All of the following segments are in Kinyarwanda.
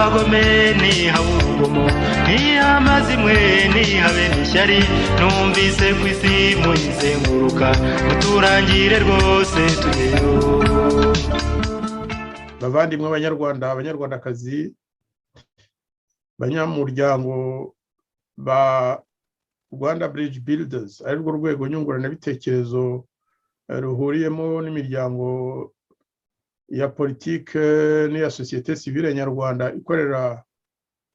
abagome ntihaburugomo ntihamaze ntihabe n'ishyari numvise ku isi muyizenguruka muturangire rwose tugeyo. bavandimwe abanyarwanda abanyarwandakazi banyamuryango ba Rwanda Bridge Builders ari rwo rwego nyunguranabitekerezo ruhuriyemo n'imiryango ya politike n'iya societe civile nyarwanda ikorera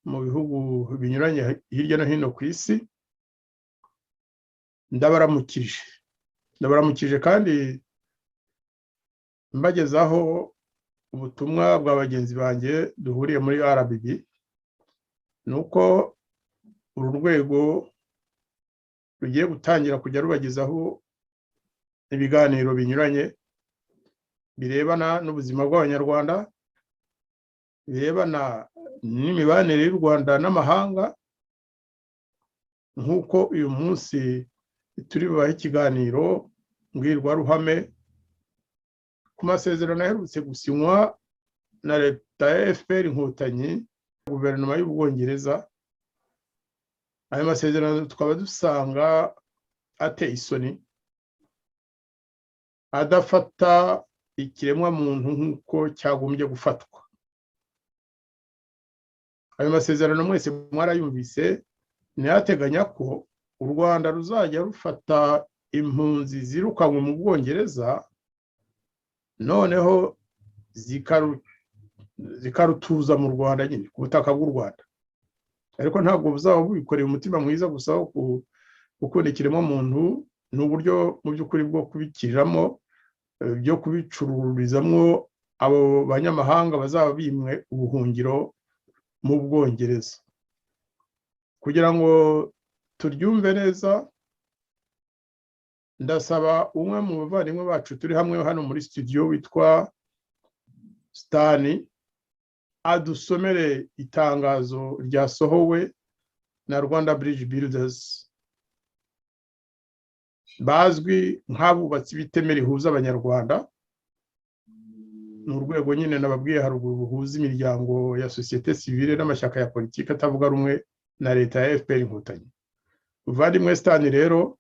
mu bihugu binyuranye hirya no hino ku isi. ndabaramukije kandi mbagezaho ubutumwa bwa bagenzi banjye duhuriye muri RBB nuko uru rwego rugiye gutangira kujya rubagezaho ibiganiro binyuranye birebana n'ubuzima bw'abanyarwanda, birebana n'imibanire y'u Rwanda n'amahanga, nk'uko uyu munsi turi bubahe ikiganiro mbwirwaruhame ku masezerano aherutse gusinywa na leta ya FPR Inkotanyi guverinoma y'u Bwongereza. Ayo masezerano tukaba dusanga ateye isoni, adafata ikiremwa muntu nk'uko cyagombye gufatwa. Ayo masezerano mwese mwarayumvise, ntiyateganya ko u Rwanda ruzajya rufata impunzi zirukanywe mu Bwongereza noneho zikarutuza mu Rwanda nyine ku butaka bw'u Rwanda, ariko ntabwo buzaba bubikoreye umutima mwiza gusa wo gukunda ikiremwa muntu, n'uburyo mu by'ukuri bwo kubikiriramo byo kubicururizamo abo banyamahanga bazaba bimwe ubuhungiro mu Bwongereza. Kugira ngo turyumve neza, ndasaba umwe mu bavandimwe bacu turi hamwe hano muri studio witwa Stani adusomere itangazo ryasohowe na Rwanda Bridge Builders, bazwi nk'abubatsi b'iteme rihuza abanyarwanda. Ni urwego nyine nababwiye haruguru ruhuza imiryango ya societe civile n'amashyaka ya politiki atavuga rumwe na leta ya FPR Inkotanyi. Muvandimwe Stani rero,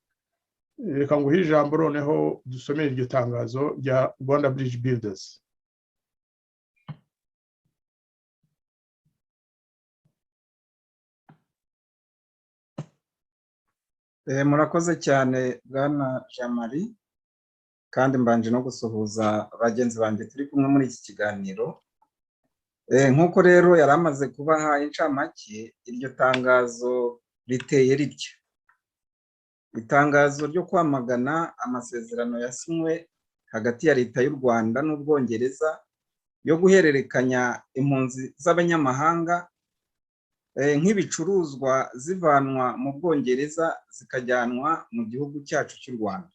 reka nguhe ijambo noneho dusomere iryo tangazo rya Rwanda Bridge Builders. Murakoze cyane bwana Jean-Marie, kandi mbanje no gusuhuza abagenzi banje turi kumwe muri iki kiganiro. Nkuko rero yaramaze kubaha incamake, iryo tangazo riteye ritya: itangazo ryo kwamagana amasezerano yasinywe hagati ya leta y'u Rwanda n'Ubwongereza yo guhererekanya impunzi z'abanyamahanga nk'ibicuruzwa zivanwa mu Bwongereza zikajyanwa mu gihugu cyacu cy'u Rwanda.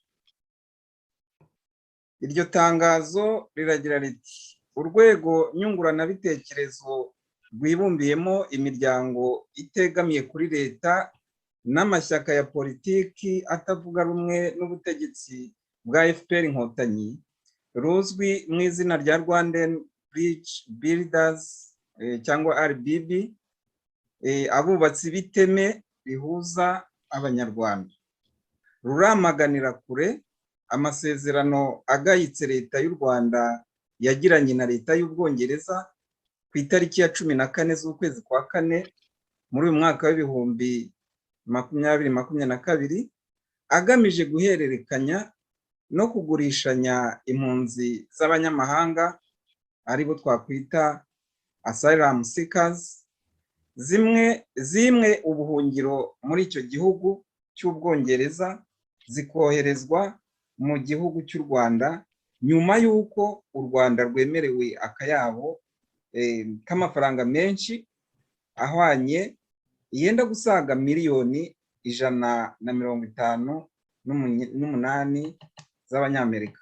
Iryo tangazo riragira riti: urwego nyunguranabitekerezo rwibumbiyemo imiryango itegamiye kuri leta n'amashyaka ya politiki atavuga rumwe n'ubutegetsi bwa FPR Inkotanyi, ruzwi mu izina rya Rwanda Bridge Builders cyangwa RBB, abubatsi b'iteme rihuza abanyarwanda, ruramaganira kure amasezerano agayitse leta y'u Rwanda yagiranye na leta y'Ubwongereza ku itariki ya 14 z'ukwezi kwa 4 muri uyu mwaka w'ibihumbi 2022, agamije guhererekanya no kugurishanya impunzi z'abanyamahanga aribo twakwita asylum seekers, zimwe ubuhungiro muri icyo gihugu cy'Ubwongereza zikoherezwa mu gihugu cy'u Rwanda nyuma y'uko u Rwanda rwemerewe akayabo k'amafaranga menshi ahwanye yenda gusaga miliyoni 158 z'abanyamerika.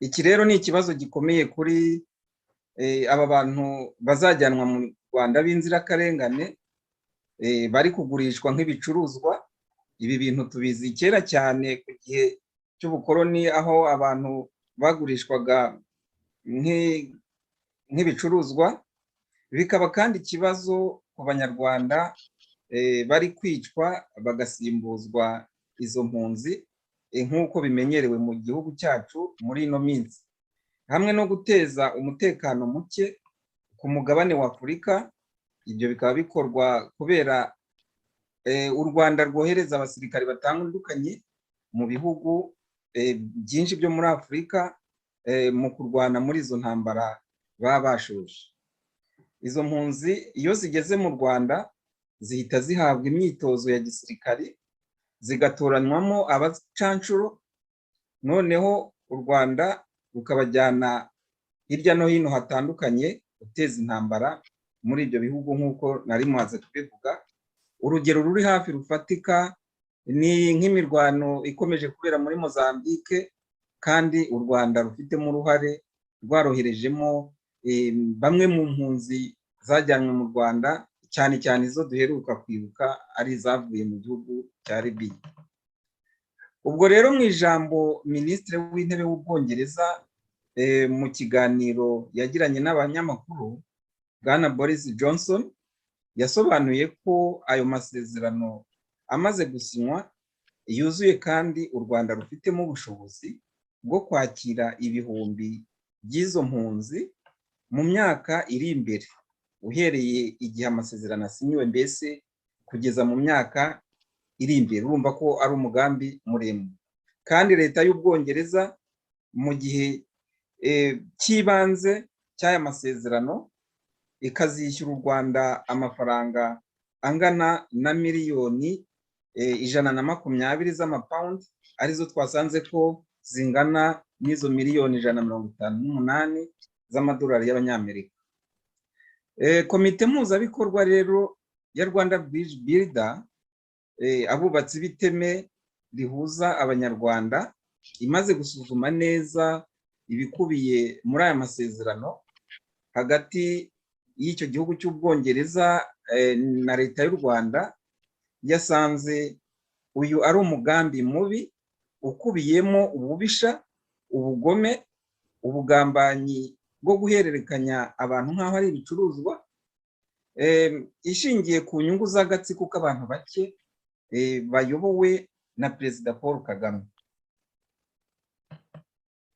Iki rero ni ikibazo gikomeye kuri aba bantu bazajyanwa mu Rwanda b'inzirakarengane, bari kugurishwa nk'ibicuruzwa. Ibi bintu tubizi kera cyane ku gihe cy'ubukoloni, aho abantu bagurishwaga nk'ibicuruzwa. bikaba kandi ikibazo ku banyarwanda bari kwicwa bagasimbuzwa izo mpunzi nk'uko bimenyerewe mu gihugu cyacu muri ino minsi, hamwe no guteza umutekano muke ku mugabane wa Afurika. Ibyo bikaba bikorwa kubera u Rwanda rwohereza abasirikari batandukanye mu bihugu byinshi byo muri Afurika mu kurwana muri izo ntambara baba bashoje. Izo mpunzi iyo zigeze mu Rwanda zihita zihabwa imyitozo ya gisirikari, zigatoranywamo abacanshuro, noneho u Rwanda rukabajyana hirya no hino hatandukanye guteza intambara muri ibyo bihugu nk'uko nari maze kubivuga. Urugero ruri hafi rufatika ni nk'imirwano ikomeje kubera muri Mozambique, kandi u Rwanda rufitemo uruhare, rwaroherejemo bamwe mu mpunzi zajyanwe mu Rwanda, cyane cyane izo duheruka kwibuka ari izavuye mu gihugu cya Libya. Ubwo rero mu ijambo Minisitiri w'Intebe w'Ubwongereza mu kiganiro yagiranye n'abanyamakuru, Bwana Boris Johnson yasobanuye ko ayo masezerano amaze gusinywa yuzuye, kandi u Rwanda rufitemo ubushobozi bwo kwakira ibihumbi by'izo mpunzi mu myaka iri imbere, uhereye igihe amasezerano asinyiwe, mbese kugeza mu myaka iri imbere. Urumva ko ari umugambi muremure, kandi leta y'Ubwongereza mu gihe cy'ibanze cy'aya masezerano ikazishyura u Rwanda amafaranga angana na miliyoni 120 z'amapawundi, arizo twasanze ko zingana n'izo miliyoni 158 z'amadolari y'abanyamerika. Komite mpuzabikorwa rero ya Rwanda Bridge Builder, abubatsi b'iteme rihuza abanyarwanda, imaze gusuzuma neza ibikubiye muri aya masezerano hagati y'icyo gihugu cy'Ubwongereza na leta y'u Rwanda, yasanze uyu ari umugambi mubi ukubiyemo ububisha, ubugome, ubugambanyi bwo guhererekanya abantu nk'aho ari ibicuruzwa, ishingiye ku nyungu z'agatsiko k'abantu bake bayobowe na Perezida Paul Kagame.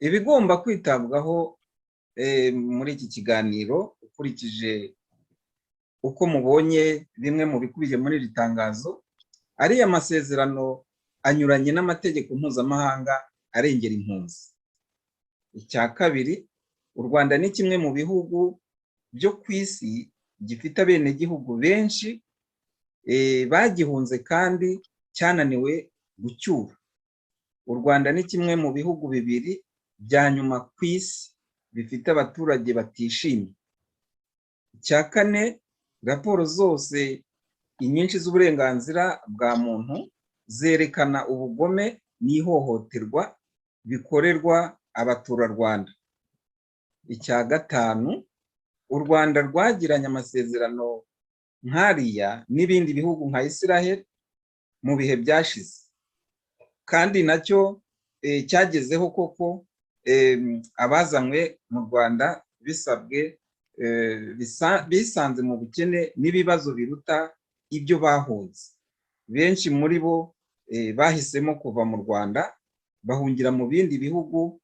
Ibigomba kwitabwaho muri iki kiganiro, ukurikije uko mubonye bimwe mu bikubiye muri iri tangazo, ariya masezerano anyuranye n'amategeko mpuzamahanga arengera impunzi. Icya kabiri, u Rwanda ni kimwe mu bihugu byo ku isi gifite abenegihugu benshi bagihunze kandi cyananiwe gucyura. U Rwanda ni kimwe mu bihugu bibiri bya nyuma ku isi bifite abaturage batishimye. Icya kane, raporo zose inyinshi z'uburenganzira bwa muntu zerekana ubugome n'ihohoterwa bikorerwa abaturarwanda. Icya gatanu, u Rwanda rwagiranye amasezerano nk'ariya n'ibindi bihugu nka Israel mu bihe byashize, kandi nacyo cyagezeho koko abazanywe mu Rwanda bisanze mu bukene n'ibibazo biruta ibyo bahunze. Benshi muri bo bahisemo kuva mu Rwanda bahungira mu bindi bihugu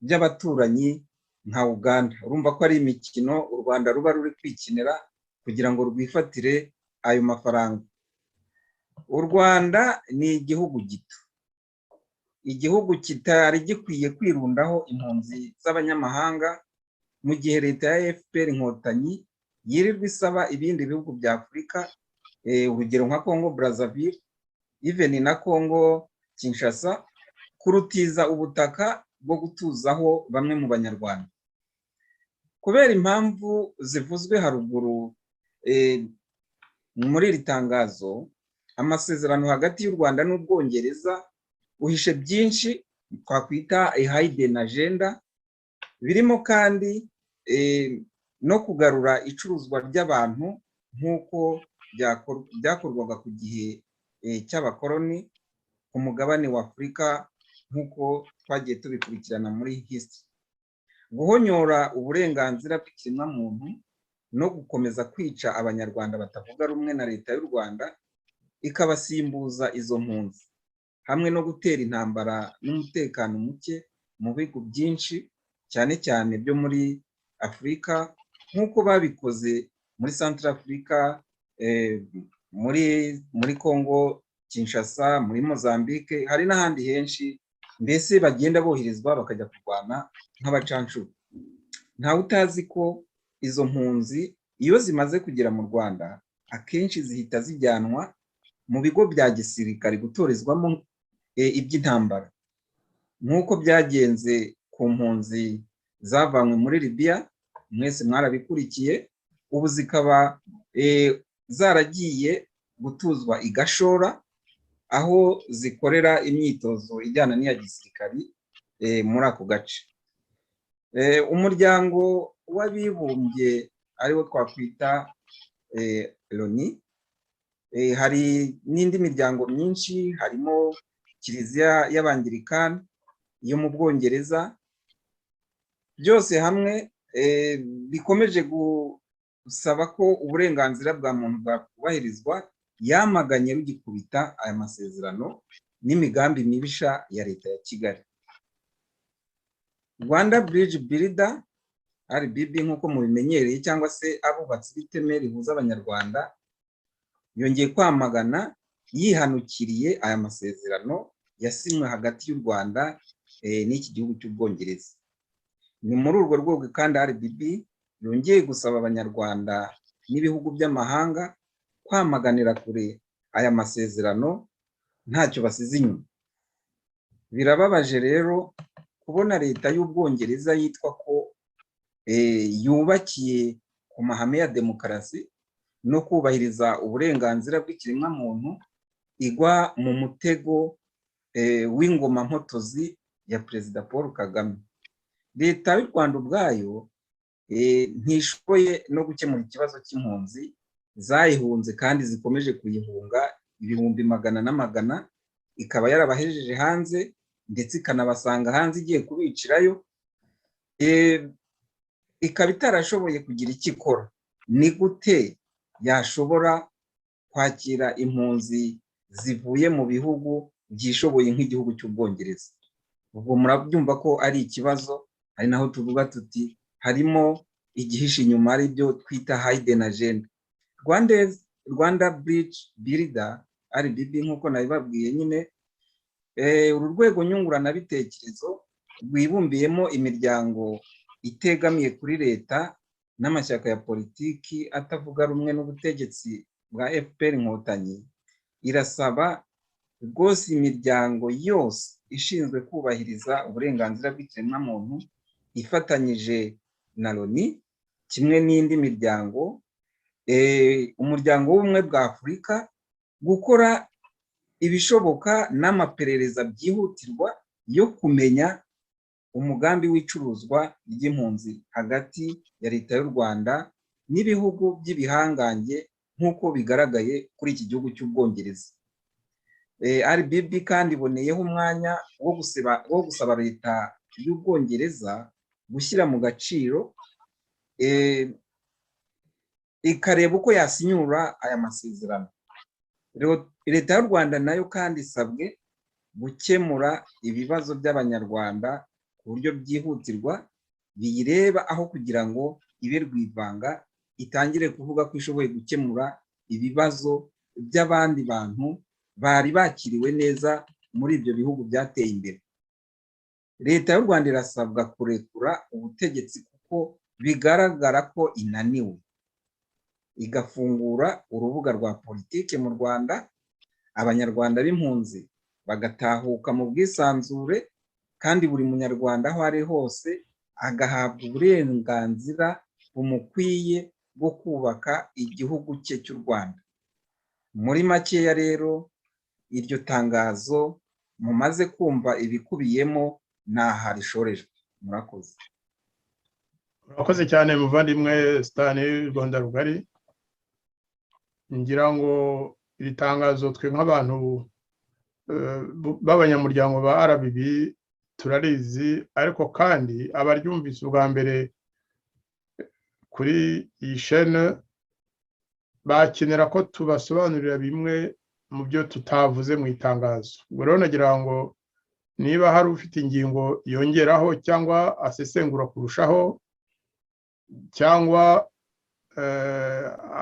by'abaturanyi nka Uganda. Urumva ko ari imikino u Rwanda ruba ruri kwikinira kugira ngo rwifatire ayo mafaranga. U Rwanda ni igihugu gito, igihugu kitari gikwiye kwirundaho impunzi z'abanyamahanga, mu gihe leta ya FPR Inkotanyi yirirwa isaba ibindi bihugu bya Afurika, urugero nka Congo Brazzaville, even na Congo Kinshasa, kurutiza ubutaka bwo gutuzaho bamwe mu banyarwanda. Kubera impamvu zivuzwe haruguru muri iri tangazo, amasezerano hagati y'u Rwanda n'Ubwongereza uhishe byinshi twakwita hidden agenda, birimo kandi no kugarura icuruzwa ry'abantu nk'uko byakorwaga ku gihe cy'abakoloni ku mugabane wa Afurika, nk'uko twagiye tubikurikirana muri history. Guhonyora uburenganzira bw'ikiremwamuntu no gukomeza kwica abanyarwanda batavuga rumwe na leta y'u Rwanda, ikabasimbuza izo mpunzi, hamwe no gutera intambara n'umutekano muke mu bihugu byinshi cyane cyane byo muri Afurika, nk'uko babikoze muri Central Africa, muri Congo Kinshasa, muri Mozambique, hari n'ahandi henshi, mbese bagenda boherezwa bakajya kurwana nk'abacancuro. Ntawe utazi ko izo mpunzi iyo zimaze kugera mu Rwanda akenshi zihita zijyanwa mu bigo bya gisirikare gutorezwamo iby'intambara, nk'uko byagenze ku mpunzi zavanywe muri Libya, mwese mwarabikurikiye, ubu zikaba zaragiye gutuzwa i Gashora, aho zikorera imyitozo ijyana n'iya gisirikari muri ako gace. Umuryango w'abibumbye ariwo twakwita Loni, hari n'indi miryango myinshi, harimo Kiliziya y'Abangirikani yo mu Bwongereza, byose hamwe bikomeje gusaba ko uburenganzira bwa muntu bwakubahirizwa, yamaganye rugikubita aya masezerano n'imigambi mibisha ya leta ya Kigali. Rwanda Bridge Builder RBB nk'uko mubimenyereye, cyangwa se abubatsi b'iteme rihuza abanyarwanda, yongeye kwamagana yihanukiriye aya masezerano yasinywe hagati y'u Rwanda n'iki gihugu cy'Ubwongereza. Ni muri urwo rwego kandi RBB yongeye gusaba abanyarwanda n'ibihugu by'amahanga kwamaganira kure aya masezerano ntacyo basize inyuma. Birababaje rero kubona leta y'Ubwongereza yitwa ko yubakiye ku mahame ya demokarasi no kubahiriza uburenganzira bw'ikiremwamuntu igwa mu mutego w'ingoma mpotozi ya Perezida Paul Kagame. Leta y'u Rwanda ubwayo ntishoboye no gukemura ikibazo cy'impunzi zayihunze kandi zikomeje kuyihunga ibihumbi magana n'amagana, ikaba yarabahejeje hanze ndetse ikanabasanga hanze igiye kubicirayo, ikaba itarashoboye kugira icyo ikora. Ni gute yashobora kwakira impunzi zivuye mu bihugu byishoboye nk'igihugu cy'Ubwongereza? Ubwo murabyumva ko ari ikibazo, ari naho tuvuga tuti harimo igihishe inyuma, ari byo twita hidden agenda. Rwanda Bridge Builder RBB nk'uko nabibabwiye nyine, uru rwego nyunguranabitekerezo rwibumbiyemo imiryango itegamiye kuri leta n'amashyaka ya politiki atavuga rumwe n'ubutegetsi bwa FPR Inkotanyi, irasaba rwose imiryango yose ishinzwe kubahiriza uburenganzira bw'ikiremwamuntu ifatanyije na Loni, kimwe n'indi miryango, umuryango w'ubumwe bwa Afurika, gukora ibishoboka n'amaperereza byihutirwa yo kumenya umugambi w'icuruzwa ry'impunzi hagati ya leta y'u Rwanda n'ibihugu by'ibihangange nk'uko bigaragaye kuri iki gihugu cy'Ubwongereza. RBB kandi iboneyeho umwanya wo gusaba leta y'Ubwongereza gushyira mu gaciro ikareba uko yasinyura aya masezerano. Leta y'u Rwanda nayo kandi isabwe gukemura ibibazo by'abanyarwanda ku buryo byihutirwa biyireba, aho kugira ngo ibe rwivanga itangire kuvuga ko ishoboye gukemura ibibazo by'abandi bantu bari bakiriwe neza muri ibyo bihugu byateye imbere. Leta y'u Rwanda irasabwa kurekura ubutegetsi kuko bigaragara ko inaniwe, igafungura urubuga rwa politike mu Rwanda, abanyarwanda b'impunzi bagatahuka mu bwisanzure, kandi buri munyarwanda aho ari hose agahabwa uburenganzira bumukwiye bwo kubaka igihugu cye cy'u Rwanda. Muri makeya rero, iryo tangazo mumaze kumva ibikubiyemo naha rishorejwe. Murakoze. Murakoze cyane muvandimwe Stani Rwanda rugari. Ngira ngo iri tangazo twe nk'abantu b'abanyamuryango ba RBB turarizi, ariko kandi abaryumvise ubwa mbere kuri iyi shene bakenera ko tubasobanurira bimwe mu byo tutavuze mu itangazo. Ubwo rero nagira ngo niba hari ufite ingingo yongeraho cyangwa asesengura kurushaho cyangwa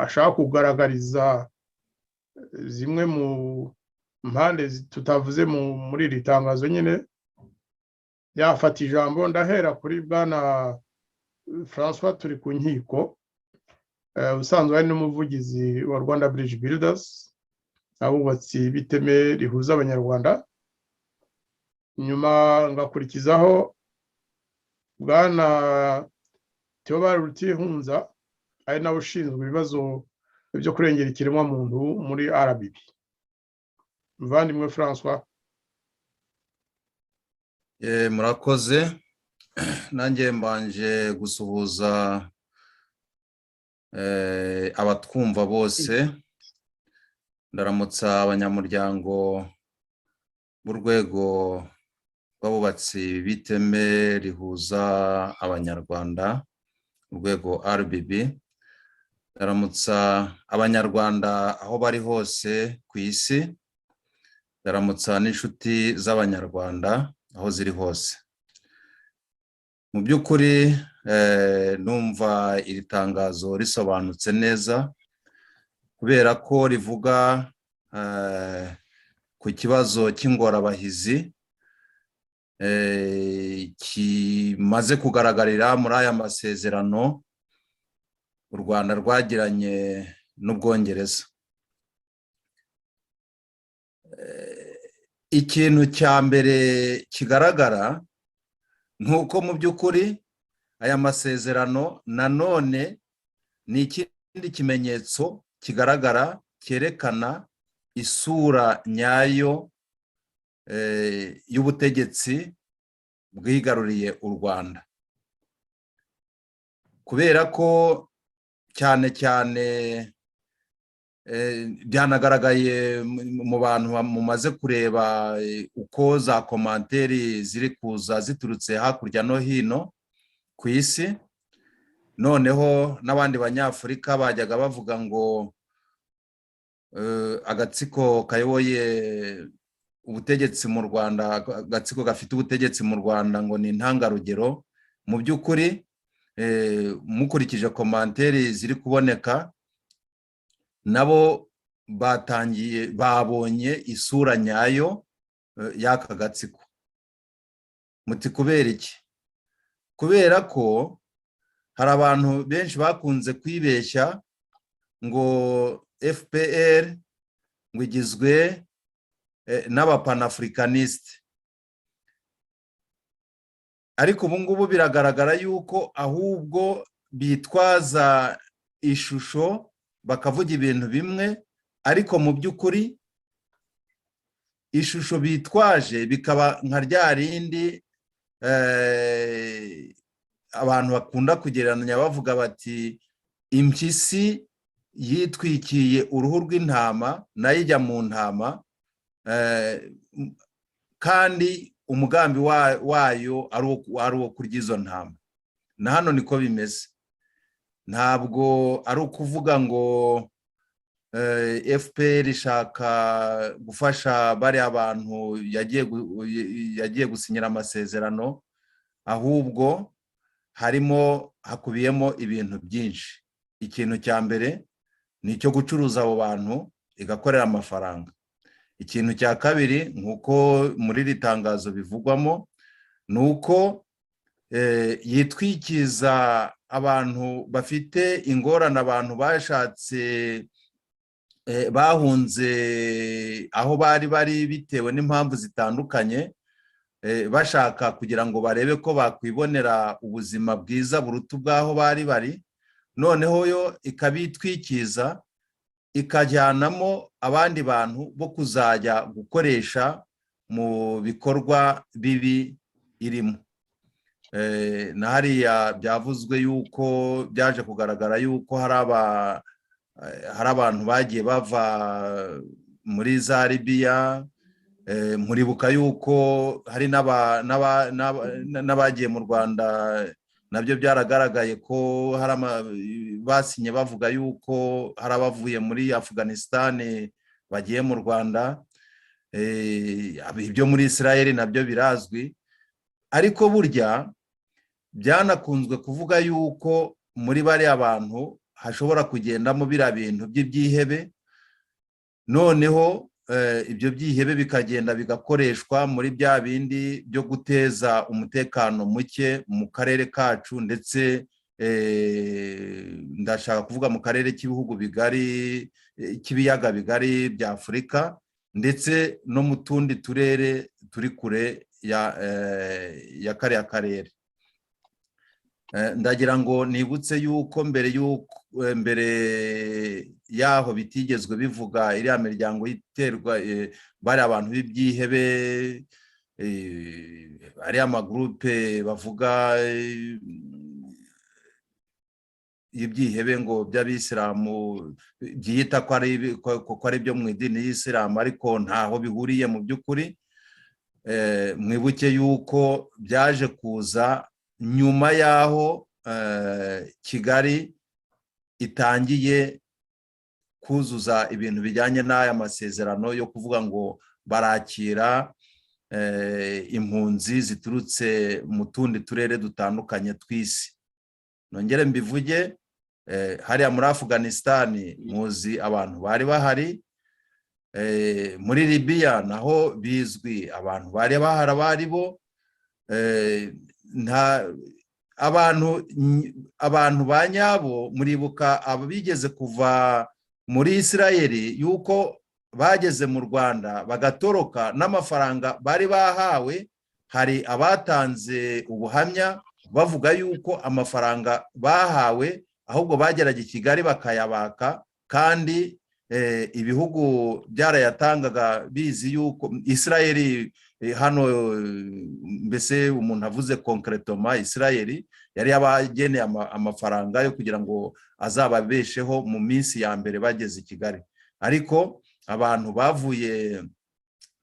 ashaka kugaragariza zimwe mu mpande tutavuze muri iri tangazo nyine, yafata ijambo. Ndahera kuri bwana François turi ku nkiko, usanzwe ari n'umuvugizi wa Rwanda Bridge Builders, abubatsi b'iteme rihuza abanyarwanda. Nyuma ngakurikizaho bwana Theobald Rutihunza, ari nawe ushinzwe ibibazo byo kurengera ikiremwamuntu muri RBB. Muvandimwe François. Murakoze. Nanjye mbanje gusuhuza abatwumva bose. Ndaramutsa abanyamuryango b'urwego rw'abubatsi b'iteme rihuza abanyarwanda, urwego RBB. Ndaramutsa abanyarwanda aho bari hose ku isi. Ndaramutsa n'inshuti z'abanyarwanda aho ziri hose. Mu by'ukuri numva iri tangazo risobanutse neza, kubera ko rivuga ku kibazo cy'ingorabahizi kimaze kugaragarira muri aya masezerano u Rwanda rwagiranye n'Ubwongereza. Ikintu cya mbere kigaragara nuko mu by'ukuri aya masezerano nanone ni ikindi kimenyetso kigaragara cyerekana isura nyayo y'ubutegetsi bwigaruriye u Rwanda, kubera ko cyane cyane byanagaragaye mu bantu mumaze kureba uko za komanteri ziri kuza ziturutse hakurya no hino ku isi. Noneho n'abandi banyafurika bajyaga bavuga ngo agatsiko kayoboye ubutegetsi mu Rwanda, agatsiko gafite ubutegetsi mu Rwanda ngo ni intangarugero. Mu by'ukuri mukurikije komanteri ziri kuboneka, nabo babonye isura nyayo y'aka gatsiko. Muti kubera iki? Kubera ko hari abantu benshi bakunze kwibeshya ngo FPR ngo igizwe n'abapanafricaniste, ariko ubu ngubu biragaragara yuko ahubwo bitwaza ishusho bakavuga ibintu bimwe, ariko mu by'ukuri ishusho bitwaje bikaba nka rya rindi abantu bakunda kugereranya bavuga bati impyisi yitwikiye uruhu rw'intama nayo ijya mu ntama, kandi umugambi wayo ari uwo kurya izo ntama. Na hano niko bimeze. Ntabwo ari ukuvuga ngo FPR ishaka gufasha bari abantu yagiye gusinyira amasezerano, ahubwo hakubiyemo ibintu byinshi. Ikintu cya mbere ni icyo gucuruza abo bantu igakorera amafaranga. Ikintu cya kabiri nk'uko muri iri tangazo bivugwamo ni uko yitwikiza abantu bafite ingorane, abantu bashatse bahunze aho bari bitewe n'impamvu zitandukanye, bashaka kugira ngo barebe ko bakwibonera ubuzima bwiza buruta ubwaho bari. Noneho yo ikabitwikiza ikajyanamo abandi bantu bo kuzajya gukoresha mu bikorwa bibi irimo. Na hariya byavuzwe yuko byaje kugaragara yuko hari abantu bagiye bava muri za Libya. Muribuka yuko hari n'abagiye mu Rwanda nabyo byaragaragaye ko hari basinye bavuga yuko hari abavuye muri Afghanistan bagiye mu Rwanda, ibyo muri Israel nabyo birazwi, ariko burya byanakunzwe kuvuga yuko muri bariya bantu hashobora kugendamo biriya bintu by'ibyihebe, noneho ibyo byihebe bikagenda bigakoreshwa muri bya bindi byo guteza umutekano muke mu karere kacu, ndetse ndashaka kuvuga mu karere k'ibihugu bigari k'ibiyaga bigari bya Afurika, ndetse no mu tundi turere turi kure ya kariya karere. Ndagira ngo nibutse yuko mbere yaho bitigezwe bivuga iriya miryango iterwa bari abantu b'ibyihebe, ariya amagurupe bavuga ibyihebe ngo by'abisilamu byiyita ko ari byo mu idini y'Isilamu, ariko ntaho bihuriye mu by'ukuri. Mwibuke yuko byaje kuza nyuma y'aho Kigali itangiye kuzuza ibintu bijyanye n'aya masezerano yo kuvuga ngo barakira impunzi ziturutse mu tundi turere dutandukanye tw'isi. Nongere mbivuge, hariya muri Afghanistan muzi abantu bari bahari, muri Libya naho bizwi abantu bari bahari abari bo, abantu ba nyabo. Muribuka abigeze kuva muri Israel yuko bageze mu Rwanda bagatoroka n'amafaranga bari bahawe. Hari abatanze ubuhamya bavuga yuko amafaranga bahawe ahubwo bageraga i Kigali bakayabaka, kandi ibihugu byarayatangaga bizi yuko Israel hano, mbese umuntu avuze concretement, Israel yari yabageneye amafaranga yo kugira ngo azababesheho mu minsi ya mbere bageze i Kigali. Ariko abantu bavuye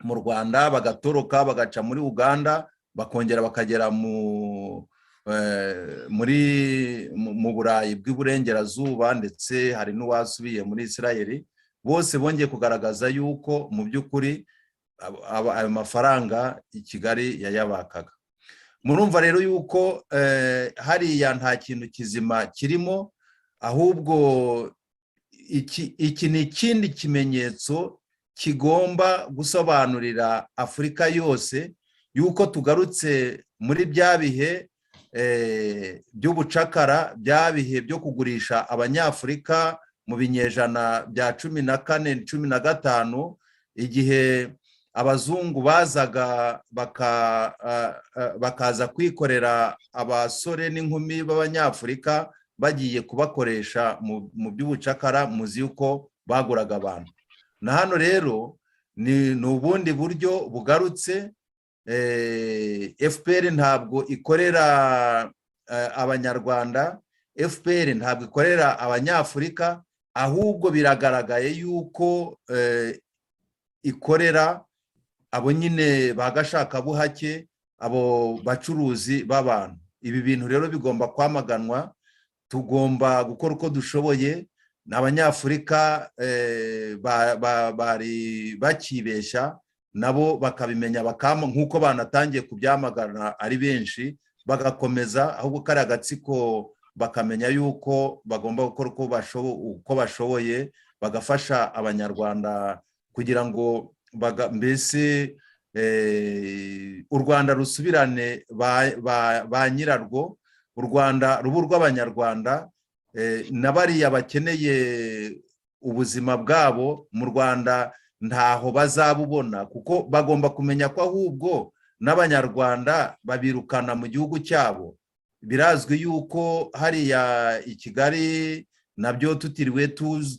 mu Rwanda bagatoroka bagaca muri Uganda bakongera bakagera mu Burayi bw'iburengerazuba, ndetse hari n'uwasubiye muri Israel, bose bongeye kugaragaza yuko mu by'ukuri ayo mafaranga i Kigali yayabakaga. Murumva rero yuko hariya nta kintu kizima kirimo, ahubwo iki ni ikindi kimenyetso kigomba gusobanurira Afurika yose yuko tugarutse muri bya bihe by'ubucakara, bya bihe byo kugurisha Abanyafurika mu binyejana bya 14, 15, igihe abazungu bazaga bakaza kwikorera abasore n'inkumi b'Abanyafurika bagiye kubakoresha mu by'ubucakara. Muzi yuko baguraga abantu. Na hano rero ni ubundi buryo bugarutse. FPR ntabwo ikorera Abanyarwanda, FPR ntabwo ikorera Abanyafurika, ahubwo biragaragaye yuko ikorera abo nyine bagashaka buhake, abo bacuruzi b'abantu. Ibi bintu rero bigomba kwamaganwa. Tugomba gukora uko dushoboye. N'Abanyafurika bari bakibeshya, nabo bakabimenya nk'uko banatangiye kubyamagana ari benshi, bagakomeza, ahubwo kari agatsiko bakamenya yuko bagomba gukora uko bashoboye bagafasha Abanyarwanda kugira ngo mbese u Rwanda rusubirane ba nyirarwo, u Rwanda rubu rw'Abanyarwanda, na bariya bakeneye ubuzima bwabo mu Rwanda ntaho bazabubona, kuko bagomba kumenya ko ahubwo n'Abanyarwanda babirukana mu gihugu cyabo. Birazwi yuko hariya i Kigali nabyo tutiriwe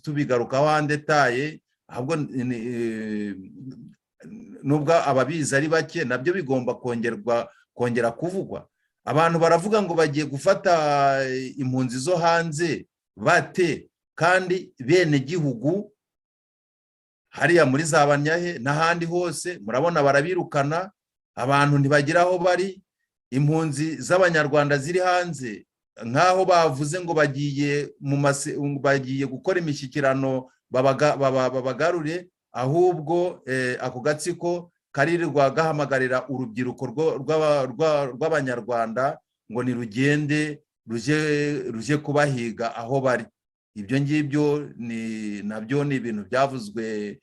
tubigarukaho andetaye, ahubwo nubwo ababizi ari bake, nabyo bigomba kongera kuvugwa. Abantu baravuga ngo bagiye gufata impunzi zo hanze bate, kandi bene gihugu hariya muri za Banyahe n'ahandi hose murabona barabirukana, abantu ntibagira aho bari. impunzi z'abanyarwanda ziri hanze nk'aho bavuze ngo bagiye gukora imishyikirano babagarure, ahubwo ako gatsiko karirirwa gahamagarira urubyiruko rw'abanyarwanda ngo nirugende ruje kubahiga aho bari. Ibyo ngibyo nabyo ni ibintu byavuzwe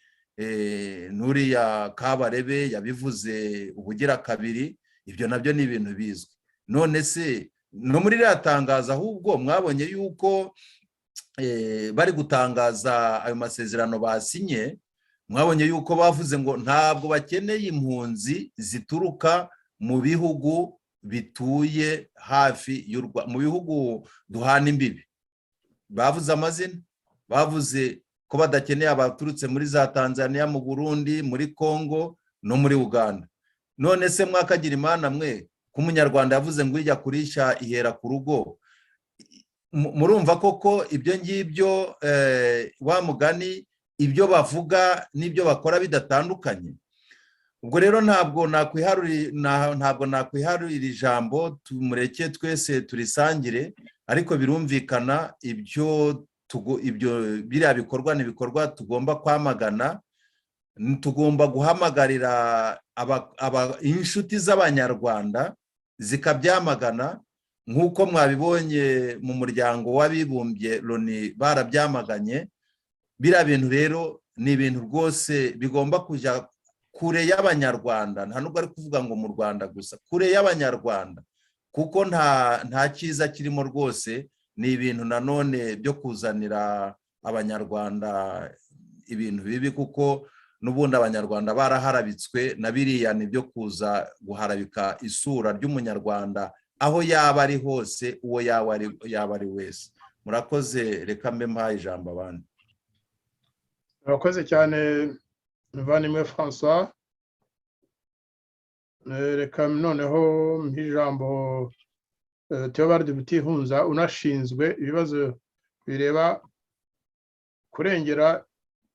n'uriya Kabarebe yabivuze ubugira kabiri. Ibyo nabyo ni ibintu bizwi. None se no muri iriya tangazo ahubwo mwabonye yuko bari gutangaza ayo masezerano basinye, mwabonye yuko bavuze ngo ntabwo bakeneye impunzi zituruka mu bihugu bituye hafi mu bihugu duhana imbibi. Bavuze amazina, bavuze ko badakeneye abaturutse muri za Tanzania, mu Burundi, muri Congo no muri Uganda. None se mwakagira imana mwe ko umunyarwanda yavuze ngo ijya kurisha ihera ku rugo? Murumva koko ibyo ngibyo wa mugani ibyo bavuga n'ibyo bakora bidatandukanye? Ubwo rero ntabwo nakwiharurira ijambo, tumureke twese turisangire, ariko birumvikana ibyo biriya bikorwa n'ibikorwa tugomba kwamagana. Tugomba guhamagarira inshuti z'abanyarwanda zikabyamagana, nk'uko mwabibonye mu muryango w'abibumbye Loni barabyamaganye. Biriya bintu rero ni ibintu rwose bigomba kujya kure y'abanyarwanda, nta nubwo ari kuvuga ngo mu Rwanda gusa, kure y'abanyarwanda, kuko nta cyiza kirimo rwose. Ni ibintu nanone byo kuzanira abanyarwanda ibintu bibi, kuko n'ubundi abanyarwanda baraharabitswe na biriya ni byo kuza guharabika isura ry'umunyarwanda aho yaba ari hose, uwo yaba ari wese. Murakoze, reka mbe mpaye ijambo abandi. Murakoze cyane muvandimwe François. Reka noneho ijambo Theobald Butihunza, unashinzwe ibibazo bireba kurengera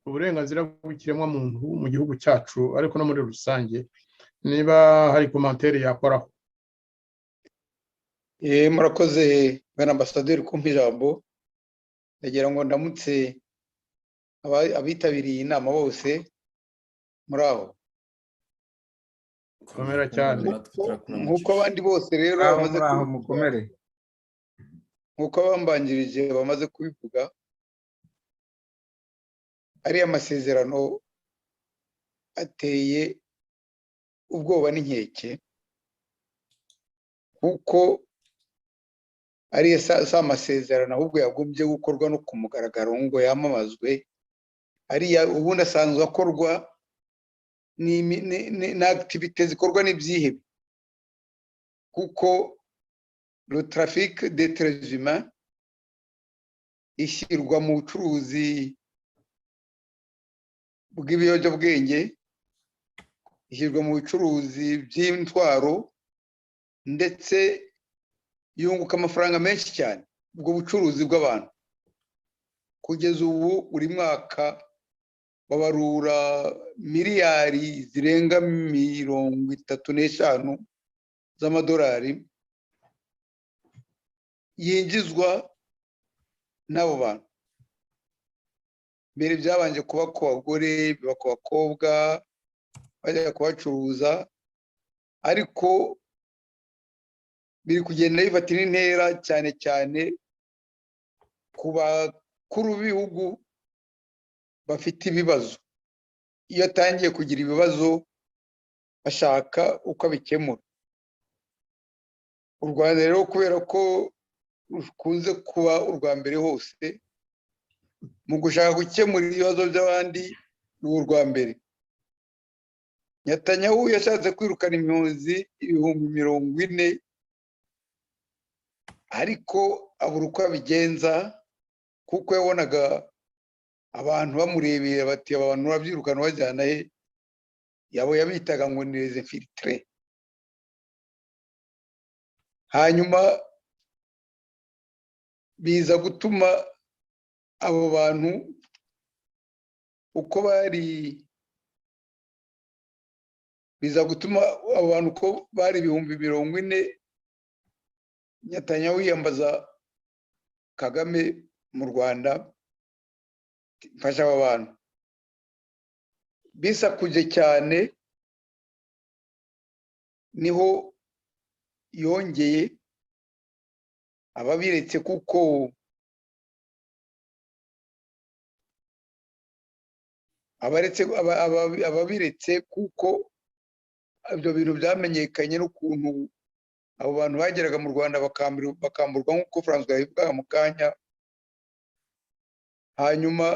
uburenganzira bw'ikiremwamuntu mu gihugu cyacu ariko no muri rusange, niba hari komantere yakoraho. Murakoze bwana ambasaderi kumpa ijambo. Ndagira ngo ndamutse abitabiriye inama bose muri aho. Komera cyane. Nk'uko abandi bose rero bamaze mukomere, nk'uko abambanjirije bamaze kubivuga, ariya masezerano ateye ubwoba n'inkeke, kuko ariya si amasezerano ahubwo yagombye gukorwa no ku mugaragaro ngo yamamazwe. Ariya ubundi asanzwe akorwa na activite zikorwa n'ibyihebe, kuko le trafic d'êtres humains ishyirwa mu bucuruzi bw'ibiyobyabwenge, ishyirwa mu bucuruzi by'intwaro, ndetse yunguka amafaranga menshi cyane ubwo bucuruzi bw'abantu. Kugeza ubu buri mwaka babarura miliyari zirenga 35 z'amadolari yinjizwa n'abo bantu. Mbere byabanje kuba ku bagore, biba ku bakobwa bajya kubacuruza, ariko biri kugenda bifatira intera cyane cyane ku bakuru b'ibihugu bafite ibibazo. Iyo atangiye kugira ibibazo bashaka uko abikemura. U Rwanda rero kubera ko rukunze kuba urwa mbere hose mu gushaka gukemura ibibazo by'abandi, ni urwa mbere. Netanyahu yashatse kwirukana impunzi 40,000, ariko abura uko abigenza, kuko yabonaga abantu bamurebera bati aba bantu babyirukana bajyana he, yabo yabitaga ngo ni les infiltrés. Hanyuma biza gutuma abo bantu uko bari biza gutuma abantu ko bari 40,000 Netanyahu yiyambaza Kagame mu Rwanda mfasha aba bantu bisakuje cyane niho yongeye ababiretse kuko ababiretse kuko ibyo bintu byamenyekanye n'ukuntu abo bantu bageraga mu Rwanda bakamburwa nk'uko François yabivugaga mu kanya hanyuma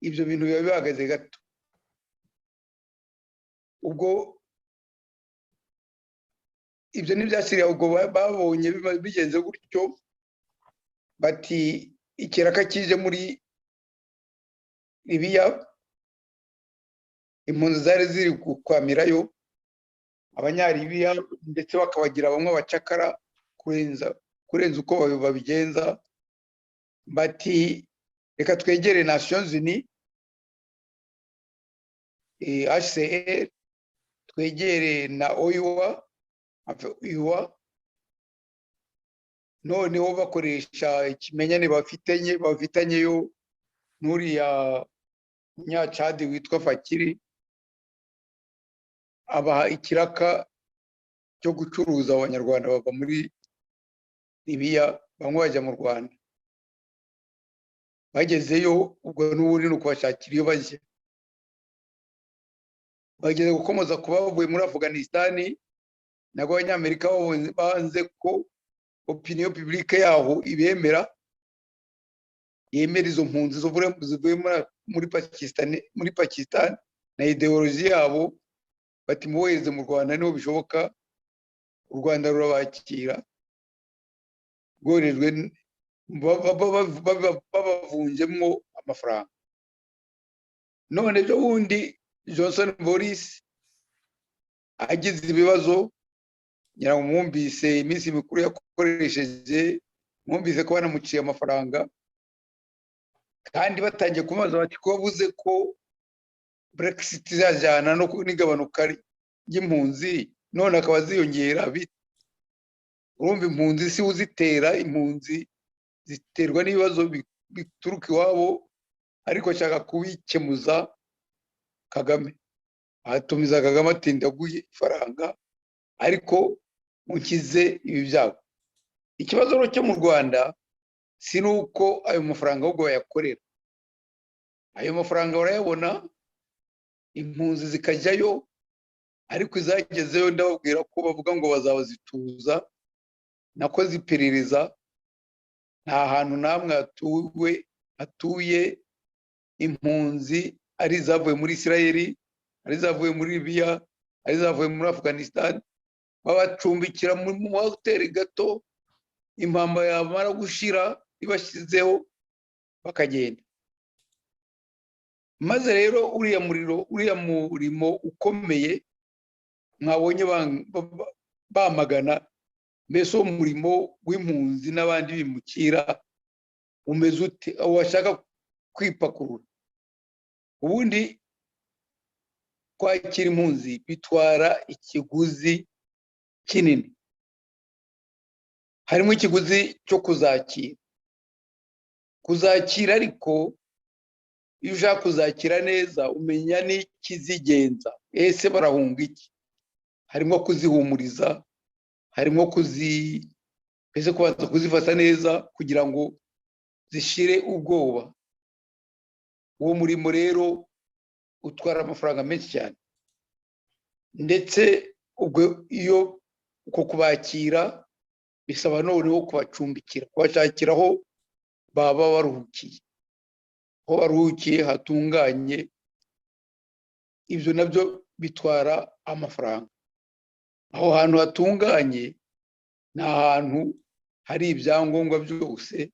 ibyo bintu biba bihagaze gato ubwo ibyo ntibyashyiriye ubwo babonye bigenze gutyo bati ikiraka kije muri Libiya impunzi zari ziri gukwamirayo abanyalibiya ndetse bakabagira bamwe abacakara kurenza uko babigenza bati reka twegere Nations Unies HCR twegere na OIWA noneho bakoresha ikimenyane bafitanyeyo n'uriya munyacadi witwa Fakiri abaha ikiraka cyo gucuruza abanyarwanda bava muri Libiya bamwe bajya mu Rwanda bagezeyo ubwo n'ubundi no kubashakira iyo bajya bageze gukomoza kuba bavuye muri Afghanistan nabwo abanyamerika banze ko opinion publique yaho ibemera yemera izo mpunzi zivuye muri Pakistan na ideology yabo bati mubohereze mu Rwanda niho bishoboka u Rwanda rurabakira rworejwe babavunjemo amafaranga none byo wundi Johnson Boris agize ibibazo ngira mwumvise iminsi mikuru yakoresheje mwumvise ko banamuciye amafaranga kandi batangiye kumaza bati ko bavuze ko Brexit izajyana no n'igabanuka ry'impunzi none akaba ziyongera urumva impunzi si uzitera impunzi ziterwa n'ibibazo bituruka iwabo ariko ashaka kubikemuza Kagame atumiza Kagame ati ndaguye ifaranga ariko mukize ibi byago ikibazo cyo mu Rwanda si nuko ayo mafaranga ahubwo bayakorera ayo mafaranga barayabona impunzi zikajyayo ariko izagezeyo ndababwira ko bavuga ngo bazabazituza nako ziperereza nta hantu namwe hatuye impunzi ari zavuye muri Israeli ari zavuye muri Libiya ari zavuye muri Afghanistan babacumbikira mu mahoteli gato impamba yamara gushira ibashyizeho bakagenda maze rero uriya murimo ukomeye mwabonye bamagana mbese uwo murimo w'impunzi n'abandi bimukira umeze ute washaka kwipakurura ubundi kwakira impunzi bitwara ikiguzi kinini harimo ikiguzi cyo kuzakira ariko iyo ushaka kuzakira neza umenya n'ikizigenza ese barahunga iki harimo kuzihumuriza harimo mbese kubanza kuzifata neza kugira ngo zishire ubwoba uwo murimo rero utwara amafaranga menshi cyane ndetse ubwo iyo uko kubakira bisaba noneho kubacumbikira kubashakira aho baba baruhukiye aho baruhukiye hatunganye ibyo nabyo bitwara amafaranga aho hantu hatunganye ni ahantu hari ibyangombwa byose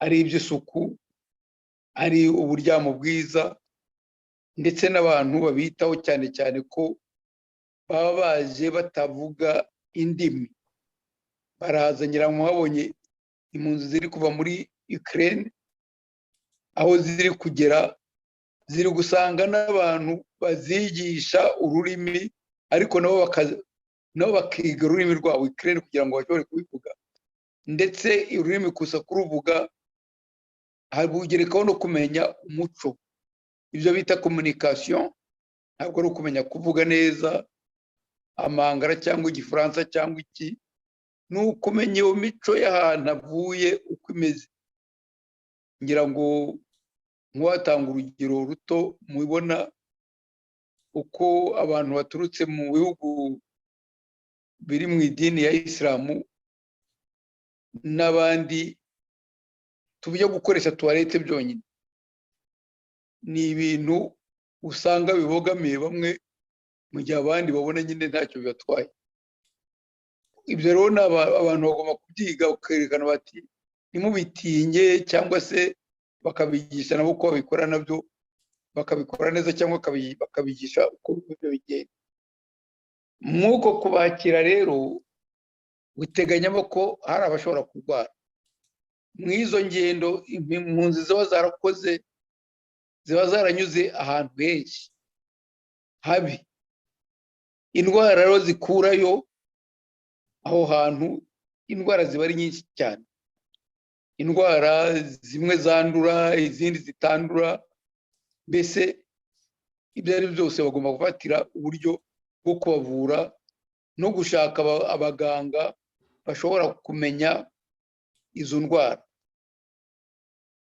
ari iby'isuku ari uburyamo bwiza ndetse n'abantu babitaho cyane cyane ko baba baje batavuga indimi baraza nyirango habonye impunzi ziri kuva muri Ukraine aho ziri kugera ziri gusanga n'abantu bazigisha ururimi ariko nabo bakiga ururimi rwabo Ukraine kugira ngo bashobore kubivuga, ndetse ururimi kusa kuruvuga habugerekaho no kumenya umuco, ibyo bita communication. Ntabwo ari ukumenya kuvuga neza amangara cyangwa igifaransa cyangwa iki, ni ukumenya iyo mico y'ahantu avuye uko imeze. Ngira ngo nk'uwatanga urugero ruto mubibona uko abantu baturutse mu bihugu biri mu idini ya Isilamu n'abandi tujya gukoresha tuwarete byonyine, ni ibintu usanga bibogamiye bamwe mu gihe abandi babona nyine ntacyo bibatwaye. Ibyo rero abantu bagomba kubyiga bakerekana bati ntimubitinye, cyangwa se bakabigisha nabo uko babikora nabyo bakabikora neza, cyangwa bakabigisha uko bigenda. Mwuko kubakira rero biteganyamo ko hari abashobora kurwara mw'izo ngendo. Impunzi ziba zarakoze ziba zaranyuze ahantu henshi habi, indwara rero zikurayo aho hantu, indwara ziba ari nyinshi cyane. Indwara zimwe zandura izindi zitandura, mbese ibyo ari byose bagomba gufatira uburyo bwo kubavura no gushaka abaganga bashobora kumenya izo ndwara.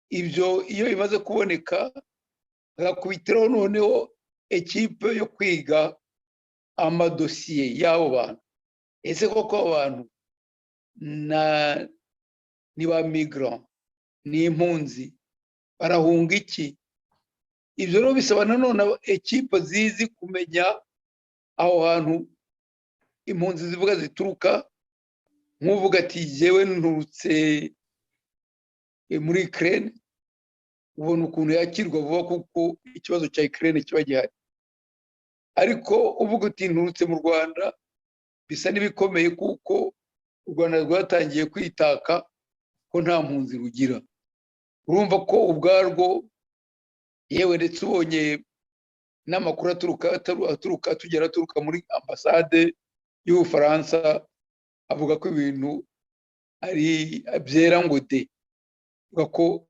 Ibyo iyo bimaze kuboneka bagakubitiraho noneho ekipe yo kwiga amadosiye y'abo bantu. Ese koko abo bantu ni ba migrant, ni impunzi, barahunga iki? Ibyo rero bisaba nanone ekipe zizi kumenya aho hantu impunzi zivuga zituruka. Nk'uvuga ati jewe nturutse muri Ukraine, ubona ukuntu yakirwa vuba kuko ikibazo cya Ukraine kiba gihari. Ariko uvuga uti nturutse mu Rwanda, bisa n'ibikomeye kuko u Rwanda rwatangiye kwitaka ko nta mpunzi rugira. Urumva ko ubwarwo yewe ndetse ubonye n'amakuru aturuka muri ambasade y'Ubufaransa avuga ko ibintu ari byera ngo de, ko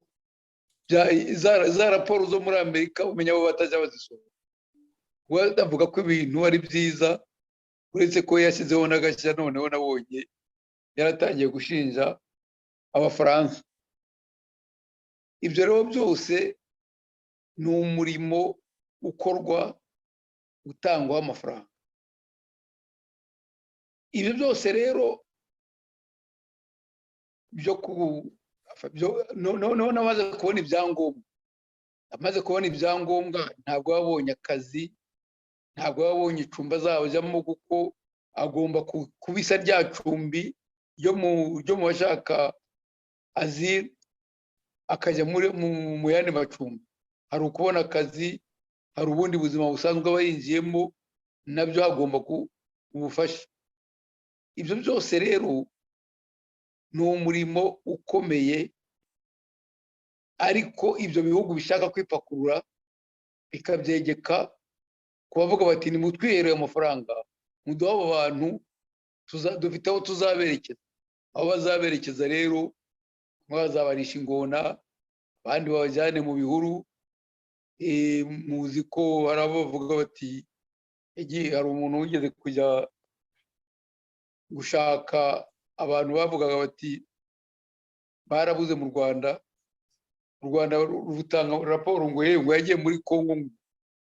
za raporo zo muri Amerika umenya abo batajya bazisoma. Avuga ko ibintu ari byiza, uretse ko yashyizeho n'agashya noneho nabonye yaratangiye gushinja Abafaransa. Ibyo rero byose ni umurimo ukorwa utangwaho amafaranga. Ibyo byose rero noneho namaze kubona ibyangombwa, ntabwo babonye akazi, ntabwo babonye icumba azajyamo, kuko agomba kubisa rya cumbi ryo mu bashaka azil, akajya mu yandi macumbi. Hari ukubona akazi, hari ubundi buzima busanzwe aba yinjiyemo, nabyo hagomba ubufasha. Ibyo byose rero ni umurimo ukomeye, ariko ibyo bihugu bishaka kwipakurura bikabyegeka ku bavuga bati nimutwihereye amafaranga, muduhe abo bantu dufite aho tuzaberekeza. Aho bazaberekeza rero bazabarisha ingona, abandi babajyane mu bihuru. Muzi ko hari abo bavuga bati hari umuntu wigeze kujya gushaka abantu bavugaga bati barabuze mu Rwanda, u Rwanda rutanga raporo ngo yagiye muri Kongo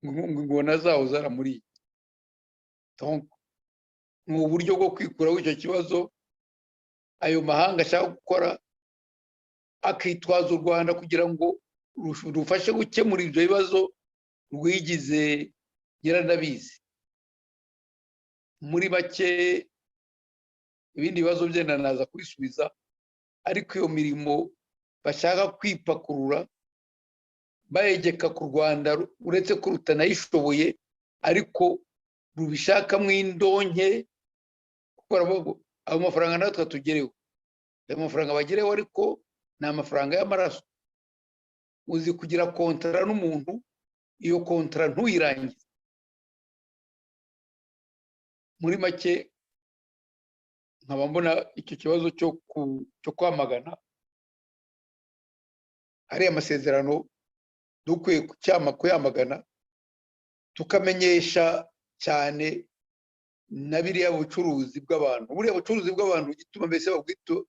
ngo ingona zaho zaramuriye. Ni uburyo bwo kwikuraho icyo kibazo ayo mahanga ashaka gukora, akitwaza u Rwanda kugira ngo rufashe gukemura ibyo bibazo rwigize nyiranabizi. Muri make ibindi bibazo byenda naza kubisubiza, ariko iyo mirimo bashaka kwipakurura bayegeka ku Rwanda, uretse ko rutanayishoboye ariko rubishakamo indonke, kuko ayo mafaranga natwe tugereho, ayo mafaranga bagereho, ariko ni amafaranga y'amaraso. Uzi kugira kontara n'umuntu iyo kontra ntuyirangize. Muri make nkaba mbona icyo kibazo cyo kwamagana hari amasezerano dukwiye kuyamagana, tukamenyesha cyane na biriya bucuruzi bw'abantu. Buriya bucuruzi bw'abantu gituma mbese babwito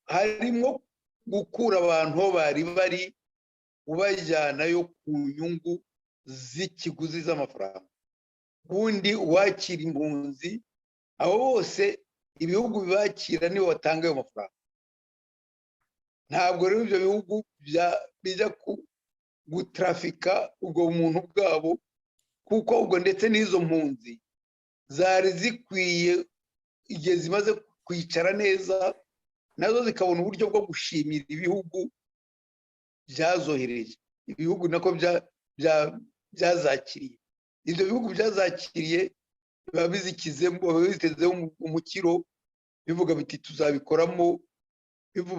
harimo gukura abantu aho bari ubajyanayo ku nyungu z'ikiguzi z'amafaranga. Ubundi uwakira impunzi, abo bose ibihugu bibakira nibo batanga ayo mafaranga. Ntabwo rero ibyo bihugu bijya gutrafika ubwo muntu bwabo, kuko ubwo ndetse n'izo mpunzi zari zikwiye igihe zimaze kwicara neza nazo zikabona uburyo bwo gushimira ibihugu byazohereje, ibihugu nako byazakiriye. Ibyo bihugu byazakiriye biba bizitezeho umukiro, bivuga biti tuzabikoramo,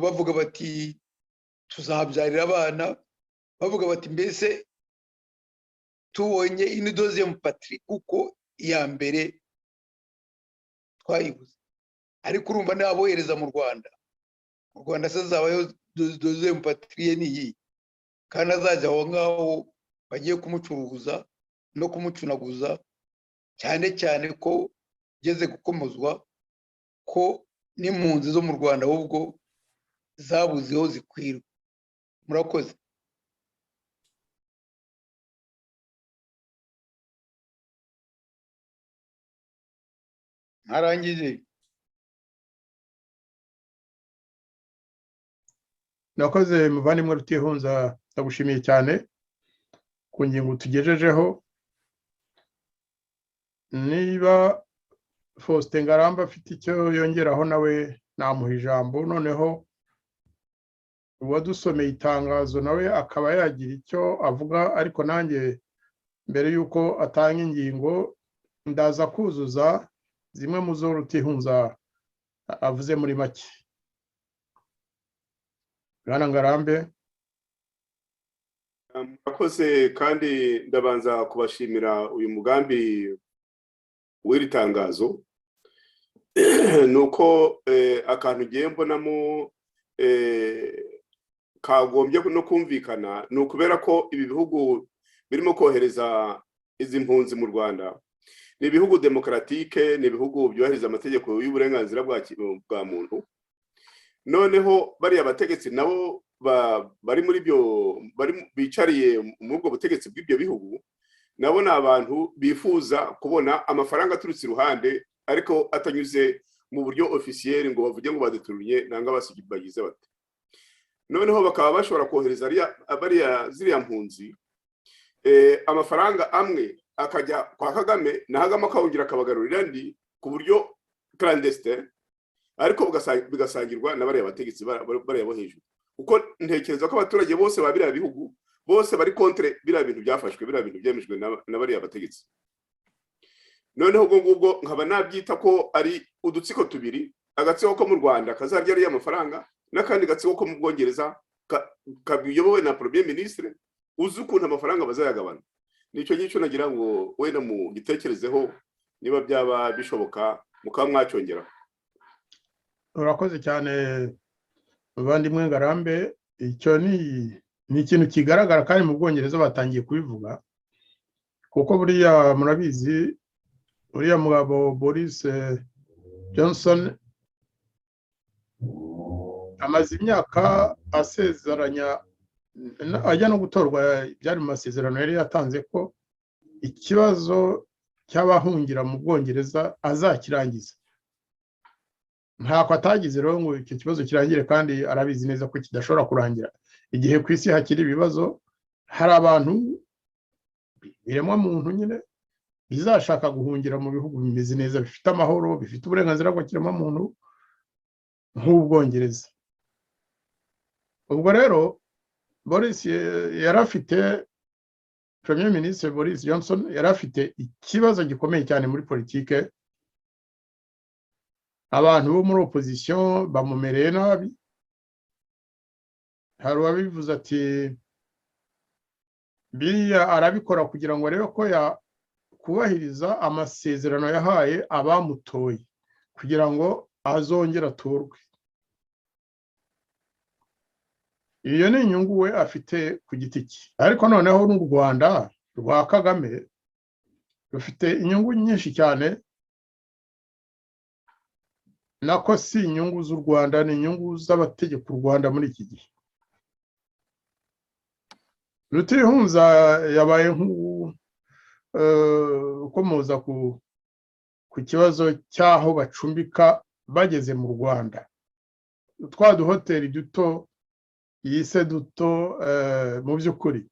bavuga bati tuzahabyarira abana, bavuga bati mbese tubonye une deuxième patrie kuko iya mbere twayibuze. Ariko urumva n'abohereza mu Rwanda se zabayo deuxième patrie niyi, kandi azajya aho ngaho bagiye kumucuruza no kumucunaguza, cyane cyane ko geze gukomozwa ko n'impunzi zo mu Rwanda ahubwo zabuzeho zikwirwa. Murakoze. Ntarangije. Nakoze muvandimwe Rutihunza, ndagushimiye cyane ku ngingo tugejejeho. Niba Faustin Ngaramba afite icyo yongeraho nawe namuha ijambo, noneho uwadusomeye itangazo nawe akaba yagira icyo avuga. Ariko nanjye mbere y'uko atanga ingingo ndaza kuzuza zimwe mu zo Rutihunza avuze muri make. Bwana Ngarambe. Murakoze, kandi ndabanza kubashimira uyu mugambi w'iri tangazo. Nuko akantu ugiye mbonamo kagombye no kumvikana, ni ukubera ko ibi bihugu birimo kohereza izi mpunzi mu Rwanda ni ibihugu demokratike, ni ibihugu byubahiriza amategeko y'uburenganzira bwa muntu. Noneho bariya abategetsi nabo bari muri byo bicariye muri ubwo butegetsi bw'ibyo bihugu, nabo ni abantu bifuza kubona amafaranga aturutse iruhande, ariko atanyuze mu buryo officiel ngo bavuge ngo badeturunye nanga bagize bate. Noneho bakaba bashobora kohereza ziriya mpunzi amafaranga amwe akajya kwa Kagame, na Kagame akawongera akabagarurira andi ku buryo clandestin, ariko bigasangirwa na bariya bategetsi bariya bo hejuru. Kuko ntekereza ko abaturage bose ba biriya bihugu bose bari contre biriya bintu byafashwe, biriya bintu byemejwe na bariya bategetsi. Noneho ubwo nkaba nabyita ko ari udutsiko tubiri, agatsiko ko mu Rwanda kazarya ariya mafaranga, n'akandi gatsiko ko mu Bwongereza kabiyobowe na Premier Ministre uzi ukuntu amafaranga bazayagabana. Nicyo gico nagira ngo wenda mu gitekerezeho niba byaba bishoboka mukamwacyongera. Urakoze cyane bavandimwe Ngarambe. Icyo ni ikintu kigaragara kandi mu Bwongereza batangiye kubivuga, kuko buriya murabizi uriya mugabo Boris Johnson amaze imyaka asezeranya ajya no gutorwa, byari mu masezerano yari yatanze ko ikibazo cy'abahungira mu Bwongereza azakirangiza. Ntako atagize rero ngo icyo kibazo kirangire, kandi arabizi neza ko kidashobora kurangira. Igihe ku isi hakiri ibibazo, hari abantu biremwa muntu nyine bizashaka guhungira mu bihugu bimeze neza, bifite amahoro, bifite uburenganzira bwo kiremwa muntu nk'Ubwongereza. Ubwo rero Boris yari afite, Premier Ministre Boris Johnson yari afite ikibazo gikomeye cyane muri politike. Abantu bo muri opposition bamumereye nabi. Hari uwabivuze ati biriya arabikora kugira ngo arebe ko yakubahiriza amasezerano yahaye abamutoye kugira ngo azongere atorwe. Iyo ni inyungu we afite ku giti cye, ariko noneho n'u Rwanda rwa Kagame rufite inyungu nyinshi cyane, nako si inyungu z'u Rwanda, ni inyungu z'abategeka u Rwanda muri iki gihe. Rutirihunza yabaye ukomoza ku kibazo cy'aho bacumbika bageze mu Rwanda. Twa duhoteli duto yise duto, mu by'ukuri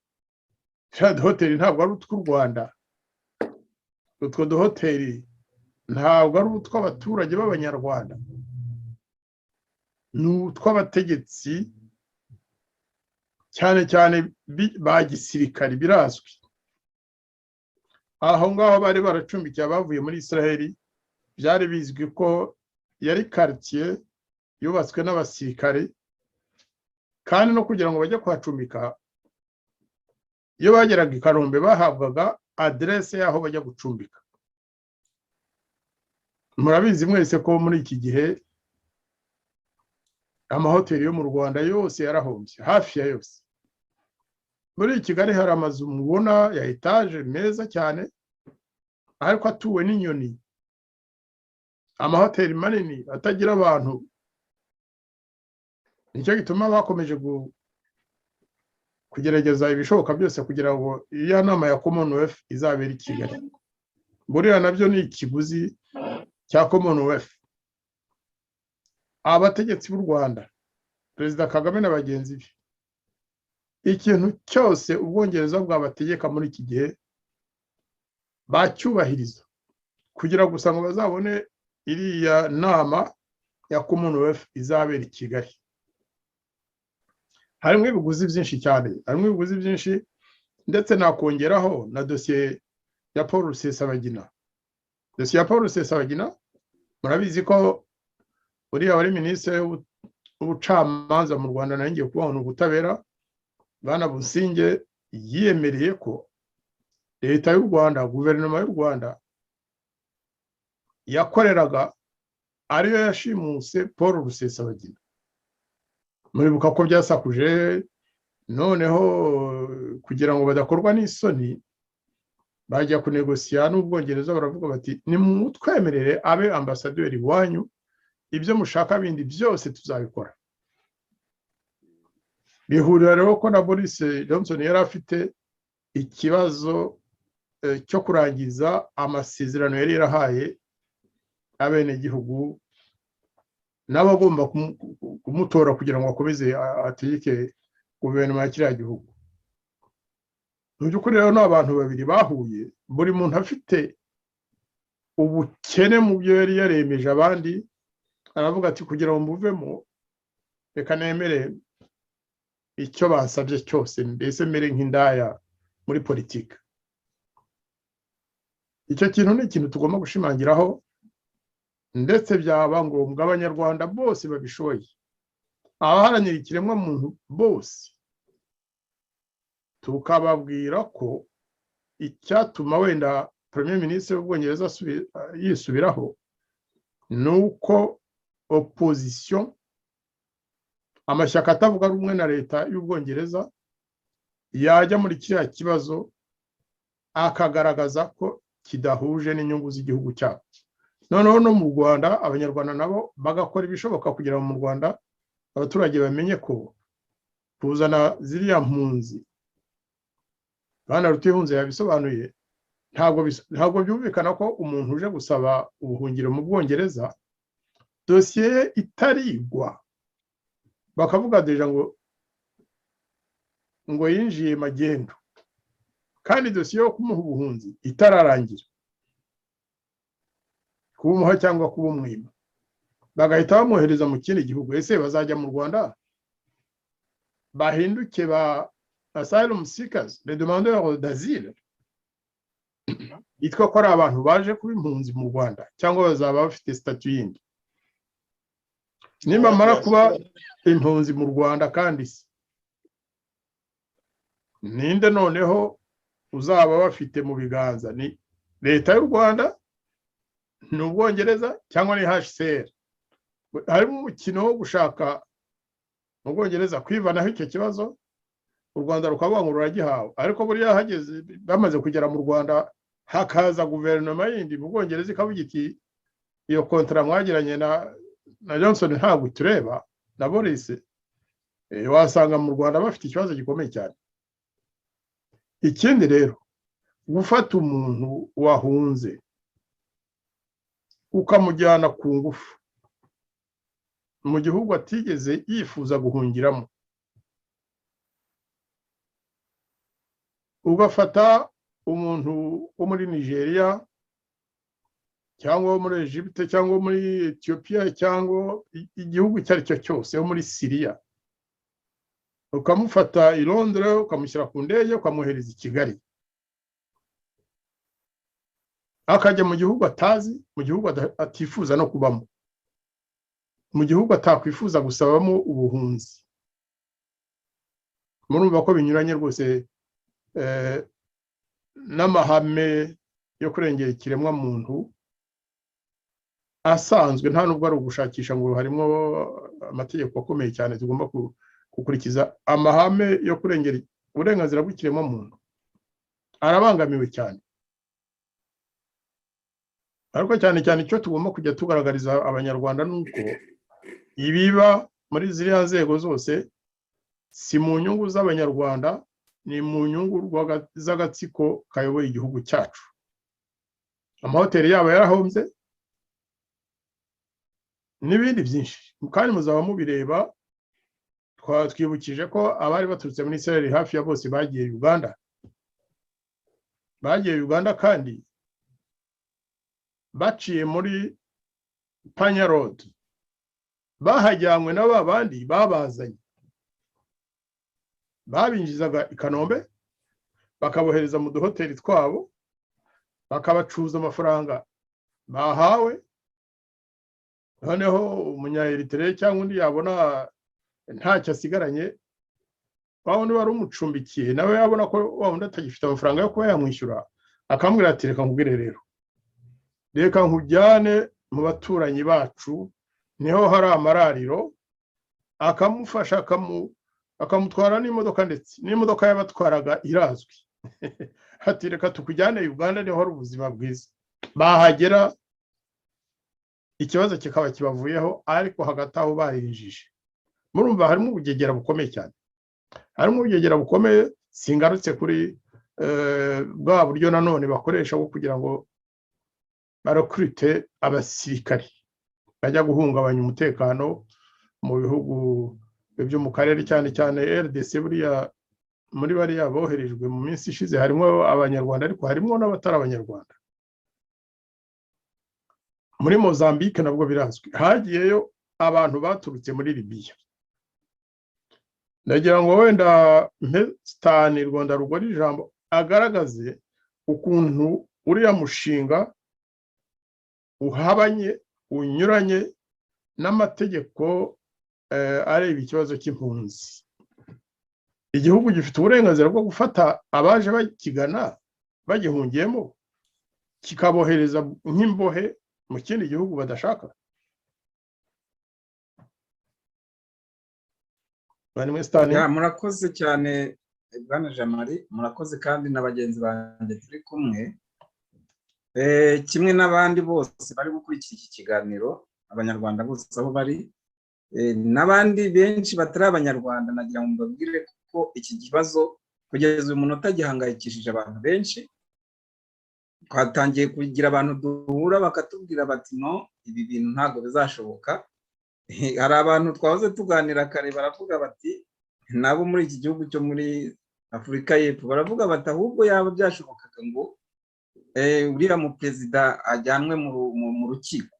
twa duhoteli ntabwo ari utw'u Rwanda, utwo duhoteli ntabwo ari utw'abaturage b'Abanyarwanda, ni utw'abategetsi cyane cyane ba gisirikari birazwi. Aho ngaho bari baracumbikiye abavuye muri Israeli, byari bizwi ko yari quartier yubatswe n'abasirikare, kandi no kugira ngo bajye kuhacumbika, iyo bageraga i Kanombe bahabwaga adresse y'aho bajya gucumbika. Murabizi mwese ko muri iki gihe amahoteli yo mu Rwanda yose yarahombye, hafi ya yose. Muri Kigali hari amazu mubona ya etage meza cyane, ariko atuwe n'inyoni, amahoteli manini atagira abantu. Nicyo gituma bakomeje kugerageza ibishoboka byose kugira ngo iya nama ya Commonwealth izabera i Kigali. Buriya nabyo ni ikiguzi cya Commonwealth. Abategetsi b'u Rwanda, Perezida Kagame na bagenzi be, ikintu cyose Ubwongereza bwabategeka muri iki gihe bacyubahiriza kugira gusa ngo bazabone iriya nama ya Commonwealth izabera i Kigali. Harimo ibiguzi byinshi cyane, harimo ibiguzi byinshi, ndetse nakongeraho na dosiye ya Paul Rusesabagina. Dosiye ya Paul Rusesabagina murabizi ko uriya wari minisitiri w'ubucamanza mu Rwanda, nangiye kubona ubutabera, Bwana Businge, yiyemereye ko leta y'u Rwanda, guverinoma y'u Rwanda yakoreraga ariyo yashimuse Paul Rusesabagina. Muribuka ko byasakuje, noneho kugira ngo badakorwa n'isoni bajya kunegosiya n'Ubwongereza, baravuga bati nimutwemerere abe ambasaderi wanyu, ibyo mushaka bindi byose tuzabikora. Bihurira rero ko na Boris Johnson yari afite ikibazo cyo kurangiza amasezerano yari yarahaye abenegihugu n'abagomba kumutora kugira ngo akomeze ategeke guverinoma ya kiriya gihugu. Mu by'ukuri rero ni abantu babiri bahuye, buri muntu afite ubukene mu byo yari yaremeje abandi, aravuga ati kugira ngo mbuvemo reka nemere icyo basabye cyose, mbese mere nk'indaya muri politiki. Icyo kintu ni ikintu tugomba gushimangiraho, ndetse byaba ngombwa Abanyarwanda bose babishoboye, abaharanira ikiremwa muntu bose, tukababwira ko icyatuma wenda Premier Ministre w'Ubwongereza yisubiraho nuko opposition, amashyaka atavuga rumwe na leta y'Ubwongereza, yajya muri kiriya kibazo akagaragaza ko kidahuje n'inyungu z'igihugu cyabo. Noneho no mu Rwanda Abanyarwanda nabo bagakora ibishoboka kugira ngo mu Rwanda abaturage bamenye ko kuzana ziriya mpunzi, Bwana Rutirihunza yabisobanuye, ntabwo byumvikana ko umuntu uje gusaba ubuhungiro mu Bwongereza dosiye itarigwa, bakavuga deja ngo yinjiye magendu, kandi dosiye yo kumuha ubuhunzi itararangira, kubumuha cyangwa kubumwima, bagahita bamwohereza mu kindi gihugu. Ese bazajya mu Rwanda bahinduke ba asylum seekers, les demandeurs d'asile, yitwa ko ari abantu baje kuba impunzi mu Rwanda, cyangwa bazaba bafite statut yindi? Nimba mara kuba impunzi mu Rwanda kandi ninde noneho uzaba bafite mu biganza? Ni leta y'u Rwanda, ni Ubwongereza, cyangwa ni HCR? Harimo umukino wo gushaka mu Bwongereza kwivanaho icyo kibazo, u Rwanda rukavuga ngo ruragihawe. Ariko buriya hageze bamaze kugera mu Rwanda, hakaza guverinoma yindi mu Bwongereza ikavuga iti iyo kontra mwagiranye na Johnson ntabwo tureba na Boris, wasanga mu Rwanda bafite ikibazo gikomeye cyane. Ikindi rero, gufata umuntu wahunze ukamujyana ku ngufu mu gihugu atigeze yifuza guhungiramo, ugafata umuntu wo muri Nigeria cyangwa wo muri Egypte cyangwa muri Ethiopia cyangwa igihugu icyo ari cyo cyose, wo muri Syria, ukamufata i Londres ukamushyira ku ndege ukamuhereza i Kigali, akajya mu gihugu atazi, mu gihugu atifuza no kubamo, mu gihugu atakwifuza gusabamo ubuhunzi. Murumva ko binyuranye rwose n'amahame yo kurengera ikiremwa muntu asanzwe. Nta nubwo ari ugushakisha ngo harimo amategeko akomeye cyane tugomba gukurikiza. Amahame yo kurengera uburenganzira bw'ikiremwa muntu arabangamiwe cyane. Ariko cyane cyane icyo tugomba kujya tugaragariza abanyarwanda nuko ibiba muri ziriya nzego zose si mu nyungu z'abanyarwanda, ni mu nyungu z'agatsiko kayoboye igihugu cyacu. Amahoteli yabo yarahombye n'ibindi byinshi, kandi muzaba mubireba. Twibukije ko abari baturutse muri Israel hafi ya bose bagiye Uganda, kandi baciye muri Panya Road, bahajyanywe na babandi babazanye, babinjizaga i Kanombe bakabohereza mu duhoteli twabo, bakabacuza amafaranga bahawe. Noneho umunya-Eritrea cyangwa undi yabona ntacyo asigaranye, wawundi wari umucumbikiye nawe yabona ko wawundi atagifite amafaranga yo kuba yamwishyura, akamubwira ati reka nkubwire rero, reka nkujyane mu baturanyi bacu niho hari amarariro, akamufasha akamutwara n'imodoka, ndetse n'imodoka yabatwaraga irazwi. Ati reka tukujyane Uganda niho hari ubuzima bwiza. Bahagera ikibazo kikaba kibavuyeho, ariko hagati aho barinjije. Murumva harimo ubugegera bukomeye cyane, harimo ubugegera bukomeye. Singarutse kuri bwa buryo nanone bakoresha bwo kugira ngo barakurite abasirikari bajya guhungabanya umutekano mu bihugu byo mu karere, cyane cyane RDC. Buriya muri bariya boherejwe mu minsi ishize harimo abanyarwanda, ariko harimo n'abatari abanyarwanda. Muri Mozambique nabwo birazwi, hagiyeyo abantu baturutse muri Libya. Ndagira ngo wenda Mpestani Rwanda rugora ijambo agaragaze ukuntu uriya mushinga uhabanye, unyuranye n'amategeko areba ikibazo cy'impunzi. Igihugu gifite uburenganzira bwo gufata abaje bakigana bagihungiyemo, kikabohereza nk'imbohe mu kindi gihugu badashaka. Murakoze cyane Bwana Jean-Marie, murakoze kandi na bagenzi banjye turi kumwe, kimwe n'abandi bose bari gukurikira iki kiganiro, abanyarwanda bose aho bari, n'abandi benshi batari abanyarwanda. Nagira ngo mbabwire ko iki kibazo kugeza uyu munota gihangayikishije abantu benshi. Twatangiye kugira abantu duhura bakatubwira bati no, ibi bintu ntabwo bizashoboka. Hari abantu twahoze tuganira kare baravuga bati nabo muri iki gihugu cyo muri Afurika y'Epfo baravuga bati ahubwo yaba byashobokaga ngo uriya mu perezida ajyanwe mu rukiko.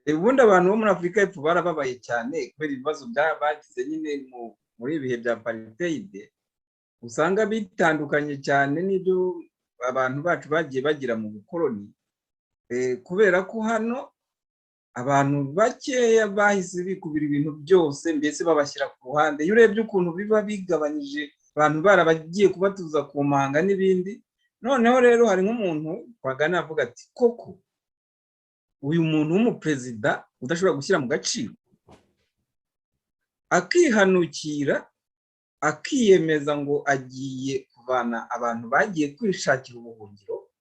Ubundi abantu bo muri Afurika y'Epfo barababaye cyane kubera ibibazo bagize nyine muri ibihe bya apartheid. Usanga bitandukanye cyane n'ibyo abantu bacu bagiye bagira mu bukoloni, kubera ko hano abantu bakeya bahise bikubira ibintu byose, mbese babashyira ku ruhande. Iyo urebye ukuntu biba bigabanyije abantu barabagiye kubatuza ku manga n'ibindi. Noneho rero hari nk'umuntu twagana avuga ati koko uyu muntu w'umuperezida udashobora gushyira mu gaciro akihanukira akiyemeza ngo agiye kuvana abantu bagiye kwishakira ubuhungiro,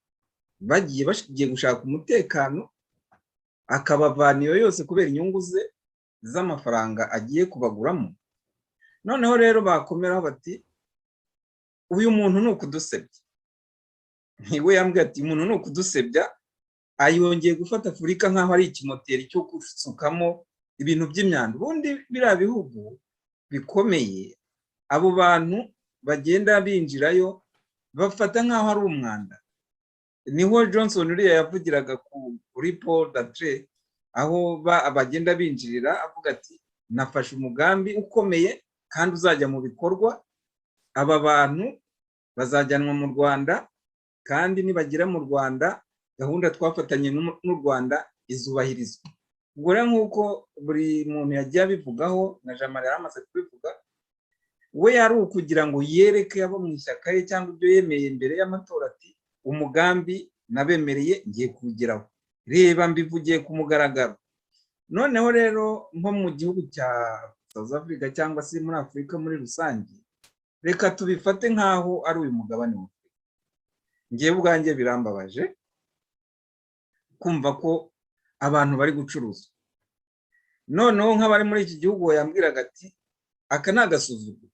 bagiye gushaka umutekano, akabavana iyo yose kubera inyungu ze z'amafaranga agiye kubaguramo. Noneho rero bakomeraho bati uyu muntu ni ukudusebya. Ntiwe yambwiye ati umuntu ni ukudusebya, ayongeye gufata Afurika nk'aho ari ikimoteri cyo gusukamo ibintu by'imyanda. Ubundi biriya bihugu bikomeye, abo bantu bagenda binjirayo bafata nk'aho ari umwanda. Niho Johnson uriya yavugiraga kuri Paul Datre, aho bagenda binjirira avuga ati nafashe umugambi ukomeye kandi uzajya mu bikorwa, aba bantu bazajyanwa mu Rwanda kandi nibagera mu Rwanda gahunda twafatanye n'u Rwanda izubahirizwa. Ubwo rero nk'uko buri muntu yagiye abivugaho na Jean Marie yaramaze kubivuga, we yari ukugira ngo yereke abo mu ishyaka ye cyangwa ibyo yemeye imbere y'amatora ati umugambi nabemereye ngiye kuwugeraho, reba mbivugiye ku mugaragaro. Noneho rero nko mu gihugu cya South Africa cyangwa se muri Afurika muri rusange, reka tubifate nk'aho ari uyu mugabane wa Afurika. Ngewe ubwanjye birambabaje kumva ko abantu bari gucuruza. Noneho nk'abari muri iki gihugu yambwiraga ati aka ni agasuzuguro,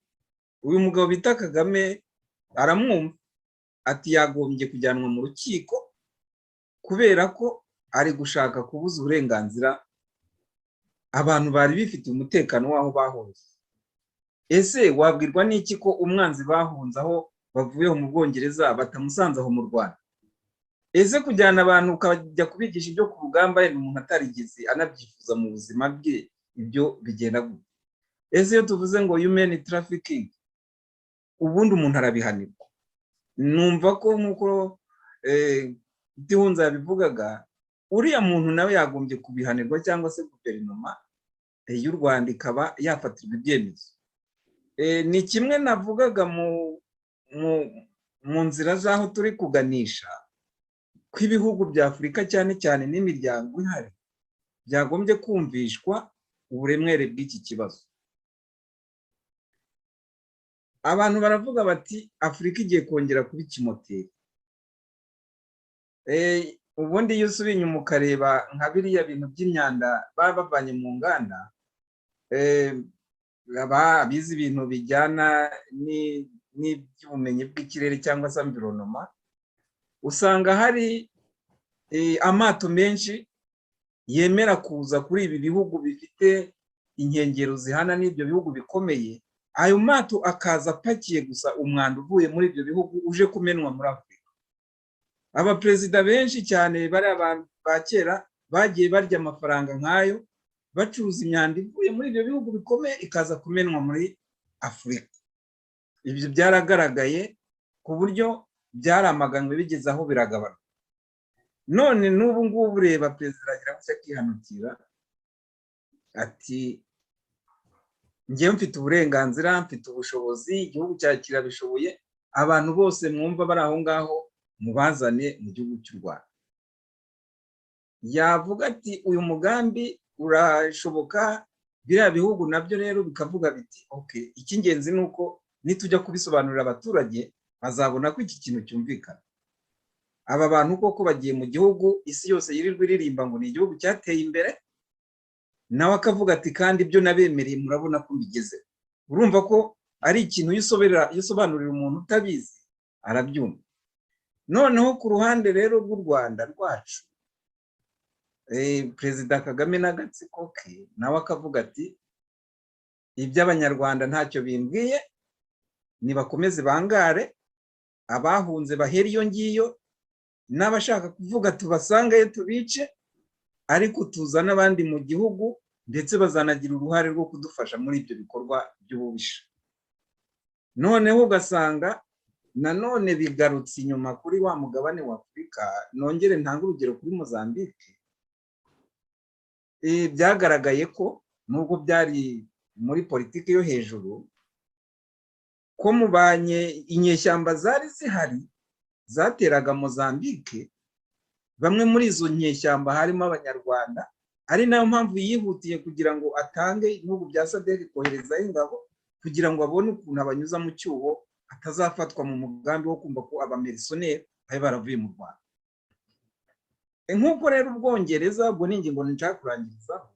uyu mugabo bita Kagame aramwumva, ati yagombye kujyanwa mu rukiko kubera ko ari gushaka kubuza uburenganzira abantu bari bifite umutekano w'aho bahunze. Ese wabwirwa n'iki ko umwanzi bahunze aho bavuye mu Bwongereza batamusanze aho mu Rwanda? Ese kujyana abantu ukajya kubigisha ibyo ku rugamba ye umuntu atarigeze anabyifuza mu buzima bwe, ibyo bigenda gute? Ese iyo tuvuze ngo human trafficking, ubundi umuntu arabihanirwa. Numva ko nk'uko Gihunza yabivugaga, uriya muntu nawe yagombye kubihanirwa cyangwa se guverinoma y'u Rwanda ikaba yafatirwa ibyemezo. Ni kimwe navugaga mu nzira z'aho turi kuganisha ko ibihugu bya Afurika cyane cyane n'imiryango ihari byagombye kumvishwa uburemere bw'iki kibazo. Abantu baravuga bati Afurika igiye kongera kuba ikimoteri. Ubundi iyo usubiye inyuma ukareba nka biriya bintu by'imyanda baba bavanye mu nganda, abize ibintu bijyana n'iby'ubumenyi bw'ikirere cyangwa se environnement, usanga hari amato menshi yemera kuza kuri ibi bihugu bifite inkengero zihana n'ibyo bihugu bikomeye. Ayo mato akaza apakiye gusa umwanda uvuye muri ibyo bihugu uje kumenwa muri Afurika. Abaperezida benshi cyane bari abantu ba kera bagiye barya amafaranga nk'ayo bacuruza imyanda ivuye muri ibyo bihugu bikomeye ikaza kumenwa muri Afurika. Ibyo byaragaragaye ku buryo byaramaganwe bigeze aho biragabanuka. None n'ubu ngubu ureba perezida aragira gutya akihanukira ati ngewe mfite uburenganzira, mfite ubushobozi, igihugu cyacu kirabishoboye, abantu bose mwumva bari aho ngaho mubazane mu gihugu cy'u Rwanda. Yavuga ati uyu mugambi urashoboka, biriya bihugu nabyo rero bikavuga biti okay, icy'ingenzi ni uko nitujya kubisobanurira abaturage bazabona ko iki kintu cyumvikana. Aba bantu koko bagiye mu gihugu isi yose yirirwa iririmba ngo ni igihugu cyateye imbere, nawe akavuga ati kandi ibyo nabemereye murabona ko mbigeze. Urumva ko ari ikintu yisobanurira umuntu utabizi arabyumva. Noneho ku ruhande rero rw'u Rwanda rwacu, Perezida Kagame n'agatsiko ke nawe akavuga ati iby'abanyarwanda ntacyo bimbwiye, nibakomeze bangare, abahunze bahera iyo ngiyo, n'abashaka kuvuga tubasangayo tubice, ariko tuzana abandi mu gihugu ndetse bazanagira uruhare rwo kudufasha muri ibyo bikorwa by'ububisha. Noneho ugasanga nanone bigarutse inyuma kuri wa mugabane wa Afurika. Nongere ntange urugero kuri Mozambique. Byagaragaye ko nubwo byari muri politiki yo hejuru, ko mubanye inyeshyamba zari zihari zateraga Mozambique, bamwe muri izo nyeshyamba harimo abanyarwanda, ari nayo mpamvu yihutiye kugira ngo atange ibihugu bya SADC koherezaho ingabo kugira ngo abone ukuntu abanyuza mu cyuho atazafatwa mu mugambi wo kumva ko abamerisoneri bari baravuye mu Rwanda. Nk'uko rero Ubwongereza, ubwo ni ingingo nshaka kurangirizaho,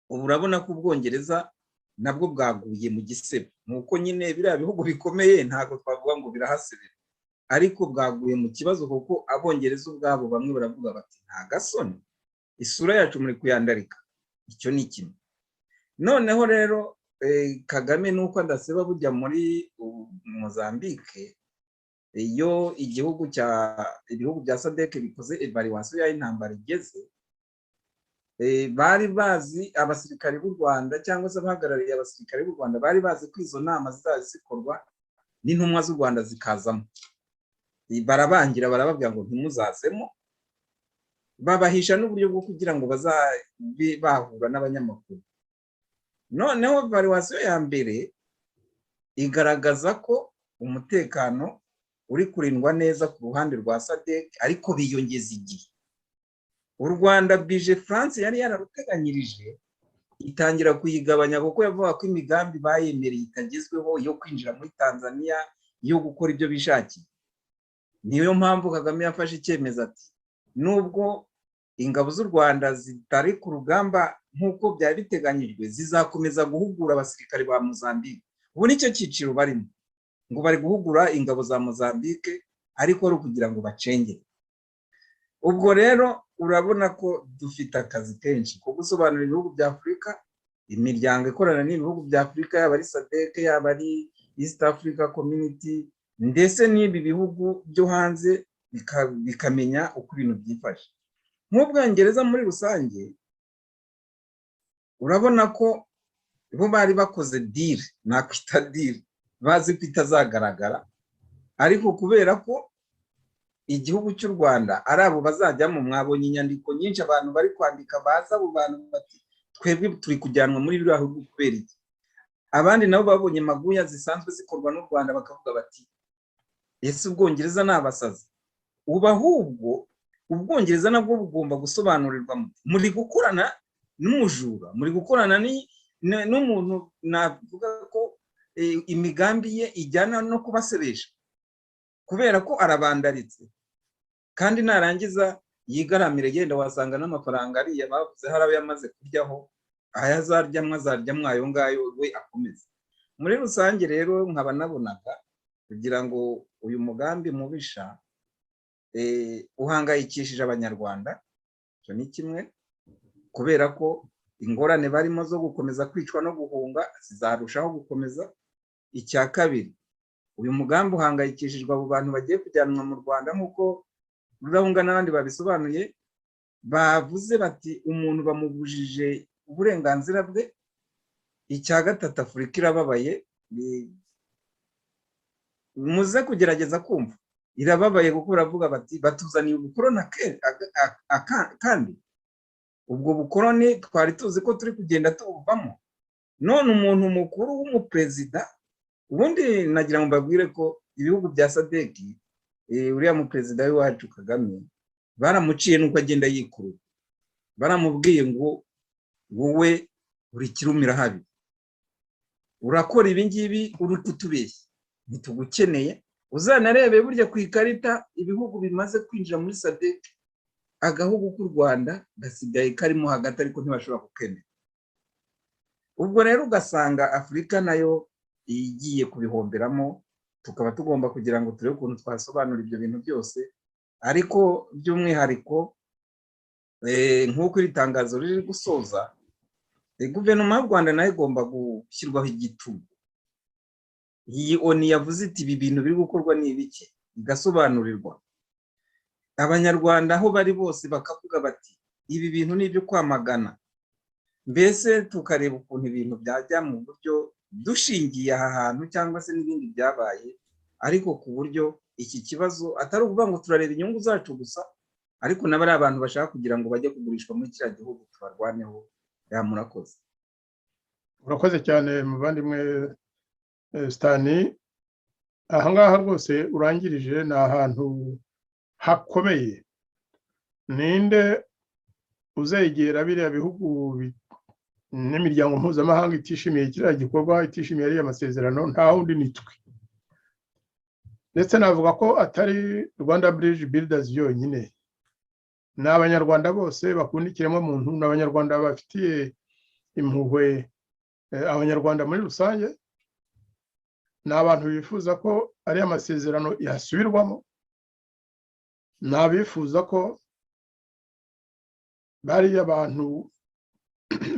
ubu urabona ko Ubwongereza nabwo bwaguye mu gisebo, nk'uko nyine biriya bihugu bikomeye ntabwo twavuga ngo birahasebera, ariko bwaguye mu kibazo kuko Abongereza ubwabo bamwe baravuga bati nta gasoni, isura yacu muri kuyandarika. Icyo ni kimwe. Noneho rero Kagame nuko adaseba bujya muri Mozambique, iyo ibihugu bya SADC bikoze evaluation y'intambara igeze, bari bazi abasirikari b'u Rwanda cyangwa se abahagarariye abasirikari b'u Rwanda bari bazi ko izo nama zizazikorwa n'intumwa z'u Rwanda zikazamo, barabangira barababwira ngo ntimuzazemo, babahisha n'uburyo bwo kugira ngo bazabe bahura n'abanyamakuru. Noneho evaluation ya mbere igaragaza ko umutekano uri kurindwa neza ku ruhande rwa SADC, ariko biyongeza igihe. U Rwanda bwije France yari yararuteganyirije itangira kuyigabanya kuko yavuga ko imigambi bayemereye itagezweho yo kwinjira muri Tanzania, yo gukora ibyo bishakiye. Niyo mpamvu Kagame yafashe icyemezo ati nubwo ingabo z'u Rwanda zitari ku rugamba nk'uko byari biteganyijwe, zizakomeza guhugura abasirikari ba Mozambique. Ubu nicyo cyiciro barimo, ngo bari guhugura ingabo za Mozambique, ariko ari ukugira ngo bacengere. Ubwo rero urabona ko dufite akazi kenshi ko gusobanurira ibihugu bya Afurika, imiryango ikorana n'ibihugu bya Afurika, yaba ari SADC, yaba ari East Africa Community, ndetse n'ibi bihugu byo hanze bikamenya uko ibintu byifashe. Nk'Ubwongereza muri rusange, urabona ko bo bari bakoze deal, nakwita deal, bazi ko itazagaragara, ariko kubera ko igihugu cy'u Rwanda ari abo bazajyamo, mwabonye inyandiko nyinshi abantu bari kwandika baza abo bantu bati twebwe turi kujyanwa muri biriya bihugu kubera iki. Abandi nabo babonye maguya zisanzwe zikorwa n'u Rwanda bakavuga bati ese Ubwongereza ni abasazi. Ubu ahubwo Ubwongereza nabwo bugomba gusobanurirwa, muri gukorana n'umujura, muri gukorana n'umuntu navuga ko imigambi ye ijyana no kubaseresha, kubera ko arabandaritse, kandi narangiza yigaramire genda wasanga n'amafaranga ariya bavuze hari abo yamaze kuryaho, ayazaryamwe azaryamwe ayo ngayo we akomeza. Muri rusange rero nkaba nabonaga kugira ngo uyu mugambi mubisha uhangayikishije abanyarwanda, icyo ni kimwe, kubera ko ingorane barimo zo gukomeza kwicwa no guhunga zizarushaho gukomeza. Icya kabiri, uyu mugambi uhangayikishijwe abo bantu bagiye kujyanwa mu Rwanda, nk'uko Rurahunga n'abandi babisobanuye, bavuze bati umuntu bamubujije uburenganzira bwe. Icya gatatu, Afurika irababaye, muze kugerageza kumva, irababaye kuko baravuga bati batuzaniye ubukoroni kandi ubwo bukoroni twari tuzi ko turi kugenda tubuvamo. None umuntu mukuru w'umuperezida, ubundi nagira ngo mbabwire ko ibihugu bya SADC, uriya muperezida w'iwacu Kagame, baramuciye nuko agenda yikurura, baramubwiye ngo wowe uri kirumira habi, urakora ibi ngibi uri kutubeshya, ntitugukeneye. Uzanarebe burya ku ikarita ibihugu bimaze kwinjira muri SADC, agahugu k'u Rwanda gasigaye karimo hagati, ariko ntibashobora kukemera. Ubwo rero ugasanga Afurika nayo igiye kubihomberamo, tukaba tugomba kugira ngo turebe ukuntu twasobanura ibyo bintu byose. Ariko by'umwihariko nk'uko iri tangazo riri gusoza, guverinoma y'u Rwanda nayo igomba gushyirwaho igitugu. Iyi ONU yavuze iti ibi bintu biri gukorwa ni ibiki, igasobanurirwa abanyarwanda aho bari bose, bakavuga bati ibi bintu ni ibyo kwamagana. Mbese tukareba ukuntu ibintu byajya mu buryo dushingiye aha hantu cyangwa se n'ibindi byabaye, ariko ku buryo iki kibazo atari ukuvuga ngo turareba inyungu zacu gusa, ariko nabo ari abantu bashaka kugira ngo bajye kugurishwa muri kiriya gihugu tubarwaneho. Murakoze. Urakoze cyane muvandimwe Stani ahangaha rwose urangirije ni ahantu hakomeye. Ninde uzegera biriya bihugu n'imiryango mpuzamahanga itishimiye kiriya gikorwa, itishimiye ariya masezerano? Nta wundi nitwe. Ndetse navuga ko atari Rwanda Bridge Builders yonyine, ni abanyarwanda bose bakunda ikiremwamuntu, ni abanyarwanda bafitiye impuhwe abanyarwanda muri rusange, ni abantu bifuza ko ariya masezerano yasubirwamo, ni abifuza ko bariya abantu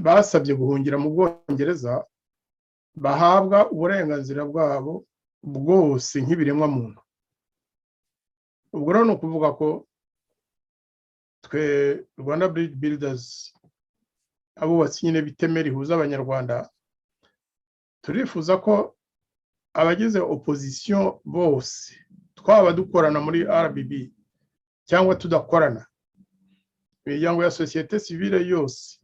basabye guhungira mu Bwongereza bahabwa uburenganzira bwabo bwose nk'ibiremwa muntu. Ubwo rero ni ukuvuga ko twe Rwanda Bridge Builders, abubatsi nyine bitemera ihuza abanyarwanda, turifuza ko abagize opposition bose, twaba dukorana muri RBB cyangwa tudakorana, imiryango ya societe civile yose,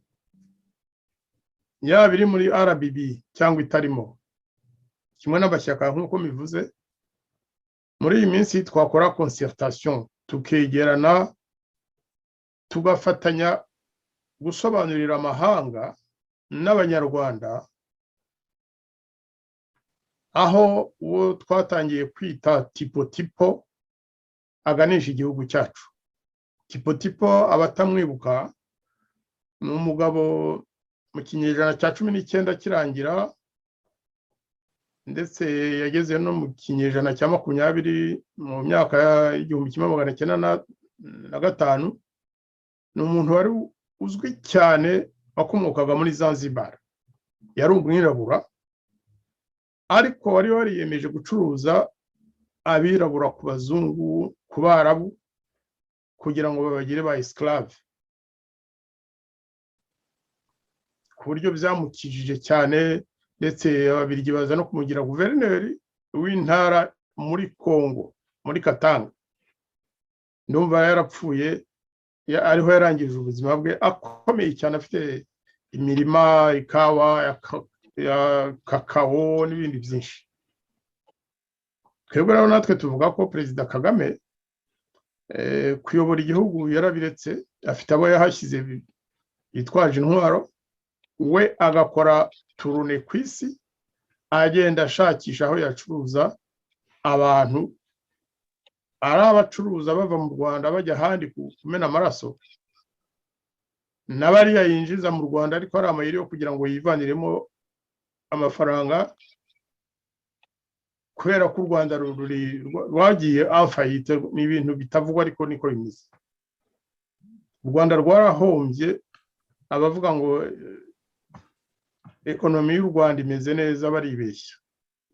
yaba iri muri RBB cyangwa itarimo, kimwe n'abashyaka nk'uko mivuze, muri iyi minsi twakora concertation, tukegerana, tugafatanya gusobanurira amahanga n'abanyarwanda aho uwo twatangiye kwita tipo aganisha igihugu cyacu. Tipo abatamwibuka ni umugabo mu kinyejana cya 19 kirangira, ndetse yageze no mu kinyejana cya 20 mu myaka y'1905. Ni umuntu wari uzwi cyane, wakomokaga muri Zanzibar, yari umwirabura, ariko wari wariyemeje gucuruza abirabura ku bazungu, ku barabu, kugira ngo babagire ba esclave, ku buryo byamukijije cyane. Ndetse ababirigi baza no kumugira guverineri w'intara muri Kongo, muri Katanga. Ndumva yarapfuye, ariho yarangije ubuzima bwe, akomeye cyane, afite imirima, ikawa, ya kakao n'ibindi byinshi. Twebwe rero natwe tuvuga ko Perezida Kagame kuyobora igihugu yarabiretse, afite abo yahashyize yitwaje intwaro, we agakora turune ku isi, agenda ashakisha aho yacuruza abantu, ari abacuruza bava mu Rwanda bajya ahandi kumena amaraso, n'abariya yinjiza mu Rwanda ariko ari amayeri yo kugira ngo yivaniremo amafaranga, kubera ko u Rwanda rwagiye afayite. Ni ibintu bitavugwa ariko niko bimeze. U Rwanda rwarahombye, abavuga ngo ekonomi y'u Rwanda imeze neza baribeshya.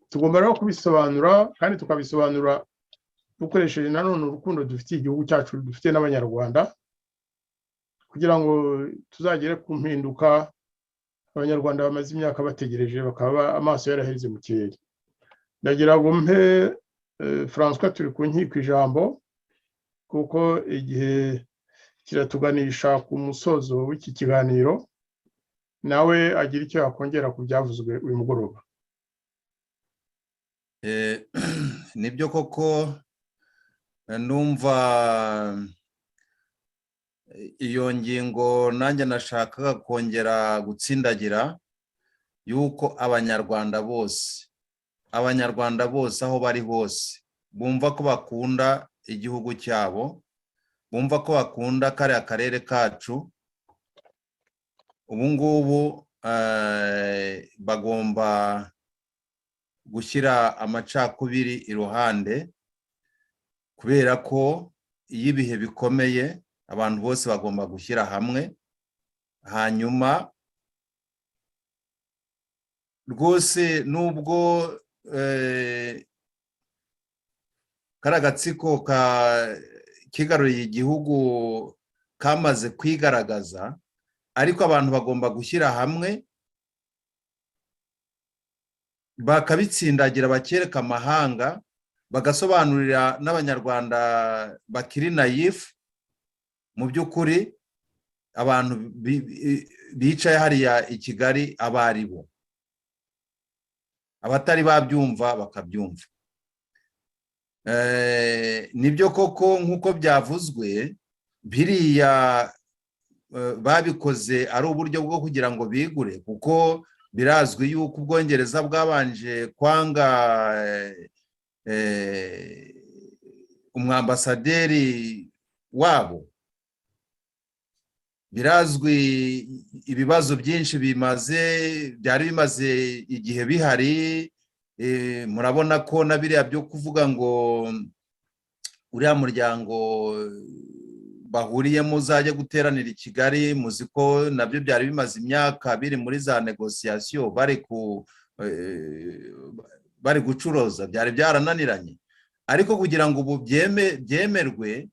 Tugomba rero kubisobanura, kandi tukabisobanura dukoresheje nanone urukundo dufitiye igihugu cyacu, dufite n'abanyarwanda, kugira ngo tuzagere ku mpinduka abanyarwanda bamaze imyaka bategereje, bakaba amaso yaraheze mu kirere. Ndagira ngo mpe François turi ku nkiko ijambo, kuko igihe kiratuganisha ku musozo w'iki kiganiro, nawe agira icyo yakongera ku byavuzwe uyu mugoroba. Nibyo koko, numva iyo ngingo nanjye nashakaga kongera gutsindagira, yuko abanyarwanda bose aho bari hose bumva ko bakunda igihugu cyabo, bumva ko bakunda kariya karere kacu. Ubu ngubu bagomba gushyira amacakubiri iruhande, kubera ko iyo ibihe bikomeye abantu bose bagomba gushyira hamwe. Hanyuma rwose nubwo karagatsiko kigaruriye igihugu kamaze kwigaragaza, ariko abantu bagomba gushyira hamwe bakabitsindagira, bakereka amahanga, bagasobanurira n'abanyarwanda bakiri nayifu mu by'ukuri abantu bicaye hariya i Kigali abaribo. abatari babyumva bakabyumva. Nibyo koko nk'uko byavuzwe, biriya babikoze ari uburyo bwo kugira ngo bigure, kuko birazwi yuko Ubwongereza bwabanje kwanga umwambasaderi wabo. Birazwi ibibazo byinshi byari bimaze igihe bihari. Murabona ko na biriya byo kuvuga ngo uriya muryango bahuriyemo uzajya guteranira i Kigali, muzi ko nabyo byari bimaze imyaka biri muri za negosiyasiyo, bari gucuruza, byari byarananiranye. Ariko kugira ngo ubu byemerwe,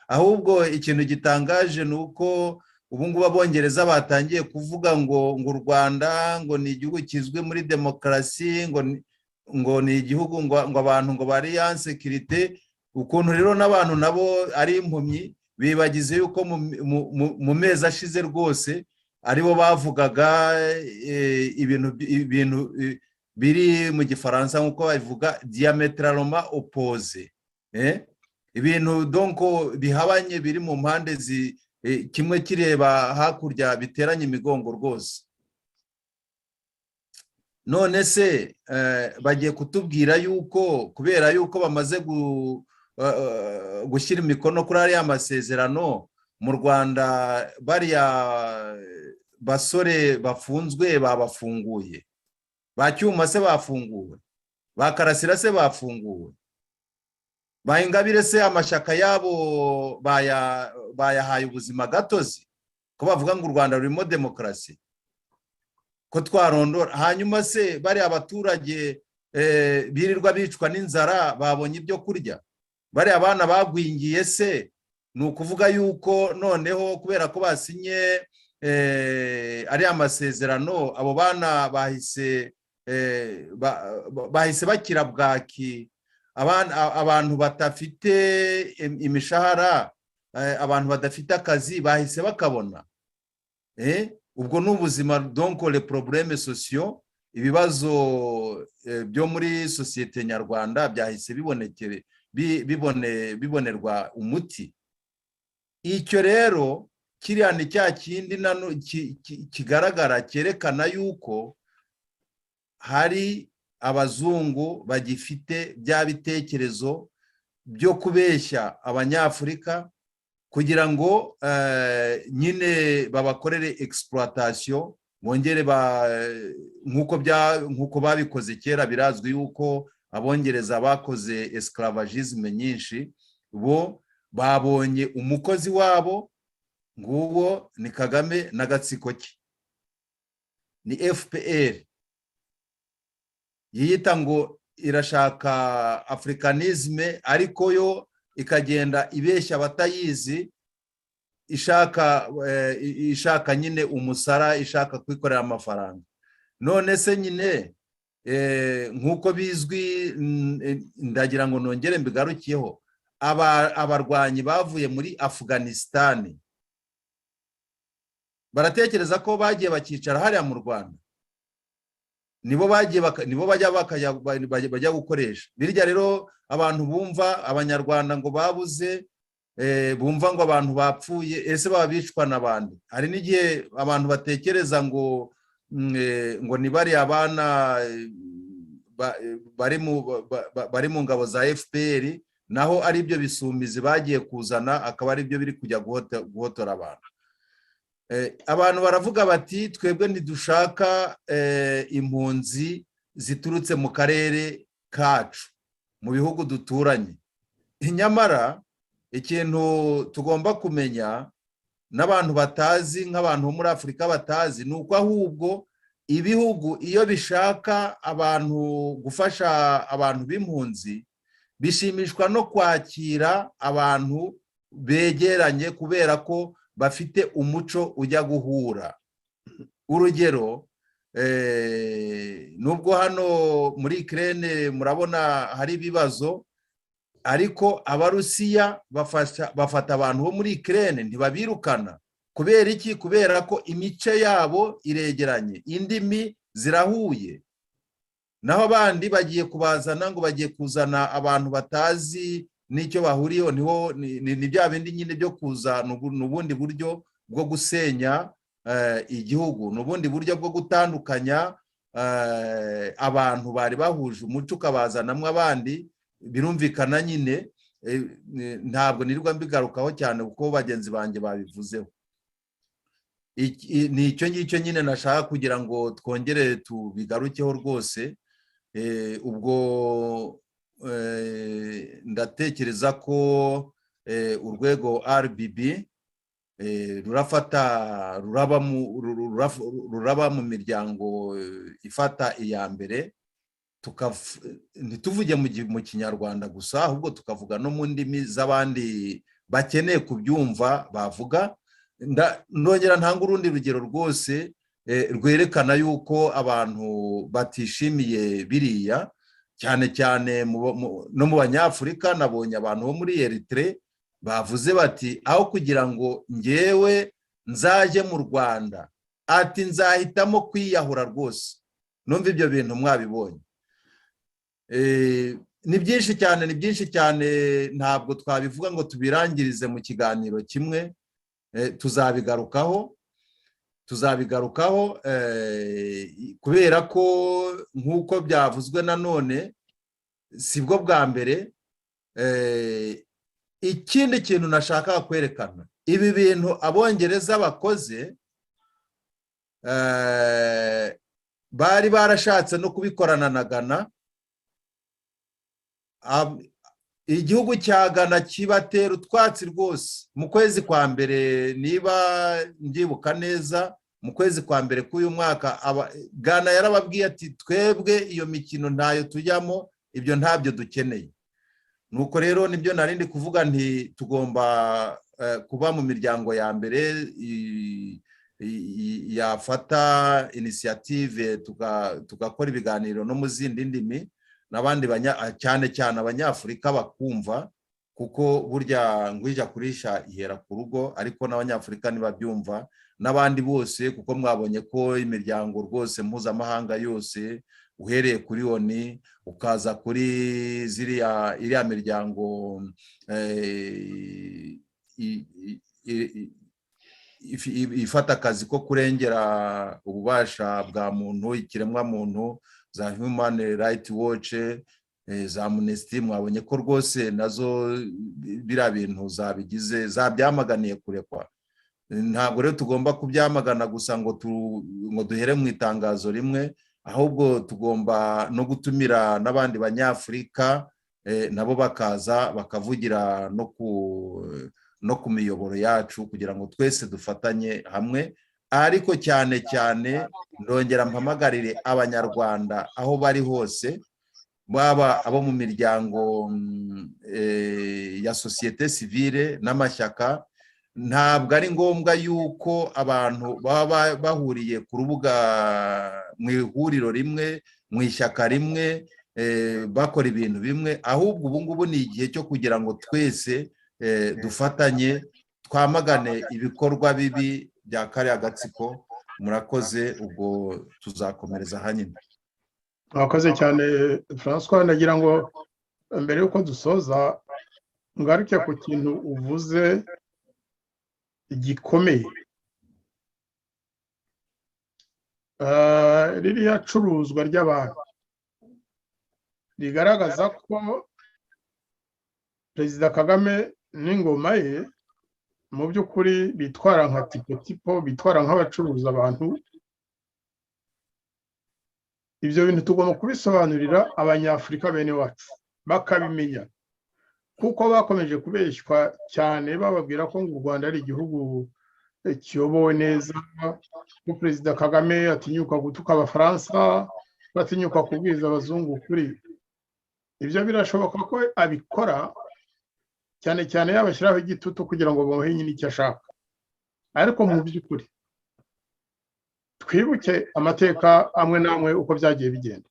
ahubwo ikintu gitangaje ni uko ubu ngubu Abongereza batangiye kuvuga ngo u Rwanda ngo ni igihugu kizwi muri demokarasi, ngo ni igihugu ngo abantu ngo bari en sécurité. Ukuntu rero n'abantu nabo ari impumyi, bibagize yuko mu mezi ashize rwose aribo bavugaga ibintu biri mu Gifaransa nk'uko babivuga diametralement opposé, ibintu donc bihabanye, biri mu mpande kimwe kireba hakurya, biteranye imigongo rwose. None se bagiye kutubwira yuko kubera yuko bamaze gushyira imikono kuri ariya masezerano mu Rwanda, bariya basore bafunzwe babafunguye, ba Cyuma se bafunguwe, ba Karasira se bafunguwe, ba Ingabire se amashyaka yabo bayahaye ubuzima gatozi, ko bavuga ngo u Rwanda rurimo demokarasi, ko twarondora. Hanyuma se bari abaturage birirwa bicwa n'inzara babonye ibyo kurya, bari abana bagwingiye se ni ukuvuga yuko noneho kubera ko basinye ari amasezerano, abo bana bahise bakira bwaki, abantu badafite imishahara, abantu badafite akazi bahise bakabona. Ubwo ni ubuzima, donc les problèmes sociaux, ibibazo byo muri sosiyete nyarwanda byahise bibonerwa umuti. Icyo rero kiriya ni cya kindi kigaragara cyerekana yuko hari abazungu bagifite bya bitekerezo byo kubeshya Abanyafurika kugira ngo nyine babakorere exploitation, bongere nk'uko babikoze kera. Birazwi yuko Abongereza bakoze esclavagisme nyinshi, bo babonye umukozi wabo nguwo ni Kagame n'agatsiko ke, ni FPR, yiyita ngo irashaka africanisme, ariko yo ikagenda ibeshya batayizi, ishaka nyine umusara, ishaka kwikorera amafaranga. None se nyine nk'uko bizwi, ndagira ngo nongere mbigarukiyeho, abarwanyi bavuye muri Afghanistan baratekereza ko bagiye bakicara hariya mu Rwanda, nibo bajya gukoresha. Birya rero abantu bumva Abanyarwanda ngo babuze, bumva ngo abantu bapfuye, ese baba bicwa n'abandi. Hari n'igihe abantu batekereza ngo ni bari abana bari mu ngabo za FPR, naho ari byo bisumizi bagiye kuzana, akaba ari byo biri kujya guhotora abantu. Abantu baravuga bati twebwe ntidushaka impunzi ziturutse mu karere kacu, mu bihugu duturanye. Nyamara ikintu tugomba kumenya n'abantu batazi, nk'abantu bo muri Afurika batazi, ni uko ahubwo ibihugu iyo bishaka abantu gufasha abantu b'impunzi, bishimishwa no kwakira abantu begeranye kubera ko bafite umuco ujya guhura. Urugero, nubwo hano muri Ukraine murabona hari ibibazo, ariko Abarusiya bafata abantu bo muri Ukraine ntibabirukana. Kubera iki? Kubera ko imice yabo iregeranye, indimi zirahuye. naho abandi bagiye kubazana ngo bagiye kuzana abantu batazi n'icyo bahuriyeho, ni bya bindi nyine byo kuza n'ubundi buryo bwo gusenya igihugu, n'ubundi buryo bwo gutandukanya abantu bari bahuje umuco ukabazanamo abandi. Birumvikana nyine, ntabwo nirirwa mbigarukaho cyane kuko bagenzi banjye babivuzeho. Ni icyo ngicyo nyine nashaka kugira ngo twongere tubigarukeho rwose. Ubwo ndatekereza ko urwego RBB ruraba mu miryango ifata iya mbere, ntituvuge mu kinyarwanda gusa, ahubwo tukavuga no mu ndimi z'abandi bakeneye kubyumva bavuga. Ndongera ntanga urundi rugero rwose rwerekana yuko abantu batishimiye biriya, cyane cyane no mu banyafurika. Nabonye abantu bo muri Eritrea bavuze bati aho kugira ngo njyewe nzaje mu Rwanda, ati nzahitamo kwiyahura rwose. Numva ibyo bintu mwabibonye. Ni byinshi cyane, ntabwo twabivuga ngo tubirangirize mu kiganiro kimwe. Tuzabigarukaho kubera ko nk'uko byavuzwe nanone sibwo bwa mbere. Ikindi kintu nashaka kwerekana, ibi bintu Abongereza bakoze, bari barashatse no kubikorana na Ghana. Igihugu cya Ghana kibatera utwatsi rwose mu kwezi kwa mbere, niba mbyibuka neza, mu kwezi kwa mbere k'uyu mwaka. Ghana yarababwiye ati twebwe iyo mikino ntayo tujyamo, ibyo ntabyo dukeneye. Nuko rero nibyo narindi kuvuga, nti tugomba kuba mu miryango ya mbere yafata initiative, tugakora ibiganiro no mu zindi ndimi, n'abandi cyane cyane abanyafurika bakumva, kuko burya ngwija kurisha ihera ku rugo. Ariko n'abanyafurika nibabyumva, n'abandi bose, kuko mwabonye ko imiryango rwose mpuzamahanga yose, uhereye kuri ONU ukaza kuri iriya miryango ifata akazi ko kurengera ububasha bwa muntu, ikiremwa muntu, za Human Rights Watch, za Amnesty, mwabonye ko rwose nazo biriya bintu zabyamaganiye kurekwa. Ntabwo rero tugomba kubyamagana gusa ngo duhere mu itangazo rimwe, ahubwo tugomba no gutumira n'abandi banyafurika nabo bakaza bakavugira no ku miyoboro yacu, kugira ngo twese dufatanye hamwe. Ariko cyane cyane ndongera mpamagarire abanyarwanda aho bari hose, baba abo mu miryango ya sosiyete sivile n'amashyaka. Ntabwo ari ngombwa yuko abantu baba bahuriye ku rubuga mu ihuriro rimwe, mu ishyaka rimwe, bakora ibintu bimwe. Ahubwo ubu ngubu ni igihe cyo kugira ngo twese dufatanye, twamagane ibikorwa bibi bya kariya gatsiko. Murakoze, ubwo tuzakomereza hanyine. Murakoze cyane François. Ndagira ngo mbere yuko dusoza ngaruke ku kintu uvuze gikomeye, ririya curuzwa ry'abantu rigaragaza ko Perezida Kagame n'ingoma ye mu by'ukuri bitwara nka tipo, bitwara nk'abacuruza abantu. Ibyo bintu tugomba kubisobanurira abanyafurika bene wacu bakabimenya, kuko bakomeje kubeshywa cyane bababwira ko u Rwanda ari igihugu kiyobowe neza, ko Perezida Kagame atinyuka gutuka Abafaransa, batinyuka kubwiza abazungu ukuri. Ibyo birashoboka ko abikora cyane cyane yabashyiraho igitutu kugira ngo bamuhe nyine icyo ashaka. Ariko mu by'ukuri twibuke amateka amwe n'amwe uko byagiye bigenda.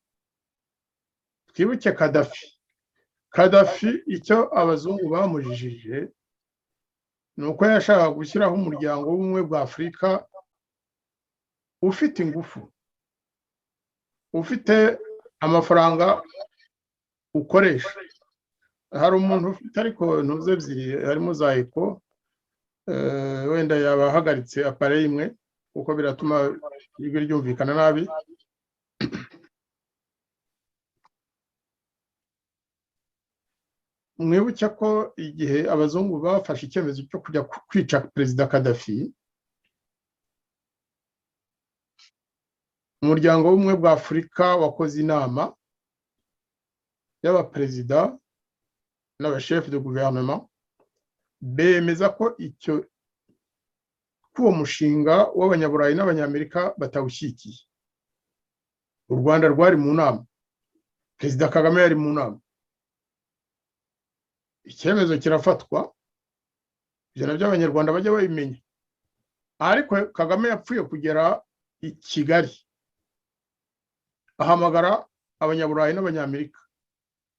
Twibuke Kadafi icyo abazungu bamujijije ni uko yashaka gushyiraho umuryango w'ubumwe bwa Afurika ufite ingufu, ufite amafaranga ukoresha. Hari umuntu ufite ariko ntuze ebyiri harimo za eko wenda yaba ahagaritse appareil imwe kuko biratuma ijwi ryumvikana nabi. Mwibuke ko igihe abazungu bafashe icyemezo cyo kujya kwica perezida Gaddafi, umuryango w'ubumwe bwa Afurika wakoze inama y'abaperezida n'abashefu de gouvernement bemeza ko uwo mushinga w'abanyaburayi n'abanyamerika batawushyigikiye. U Rwanda rwari mu nama, perezida Kagame yari mu nama, icyemezo kirafatwa, ibyo nabyo abanyarwanda bajya babimenya. Ariko Kagame yapfuye kugera i Kigali, ahamagara abanyaburayi n'abanyamerika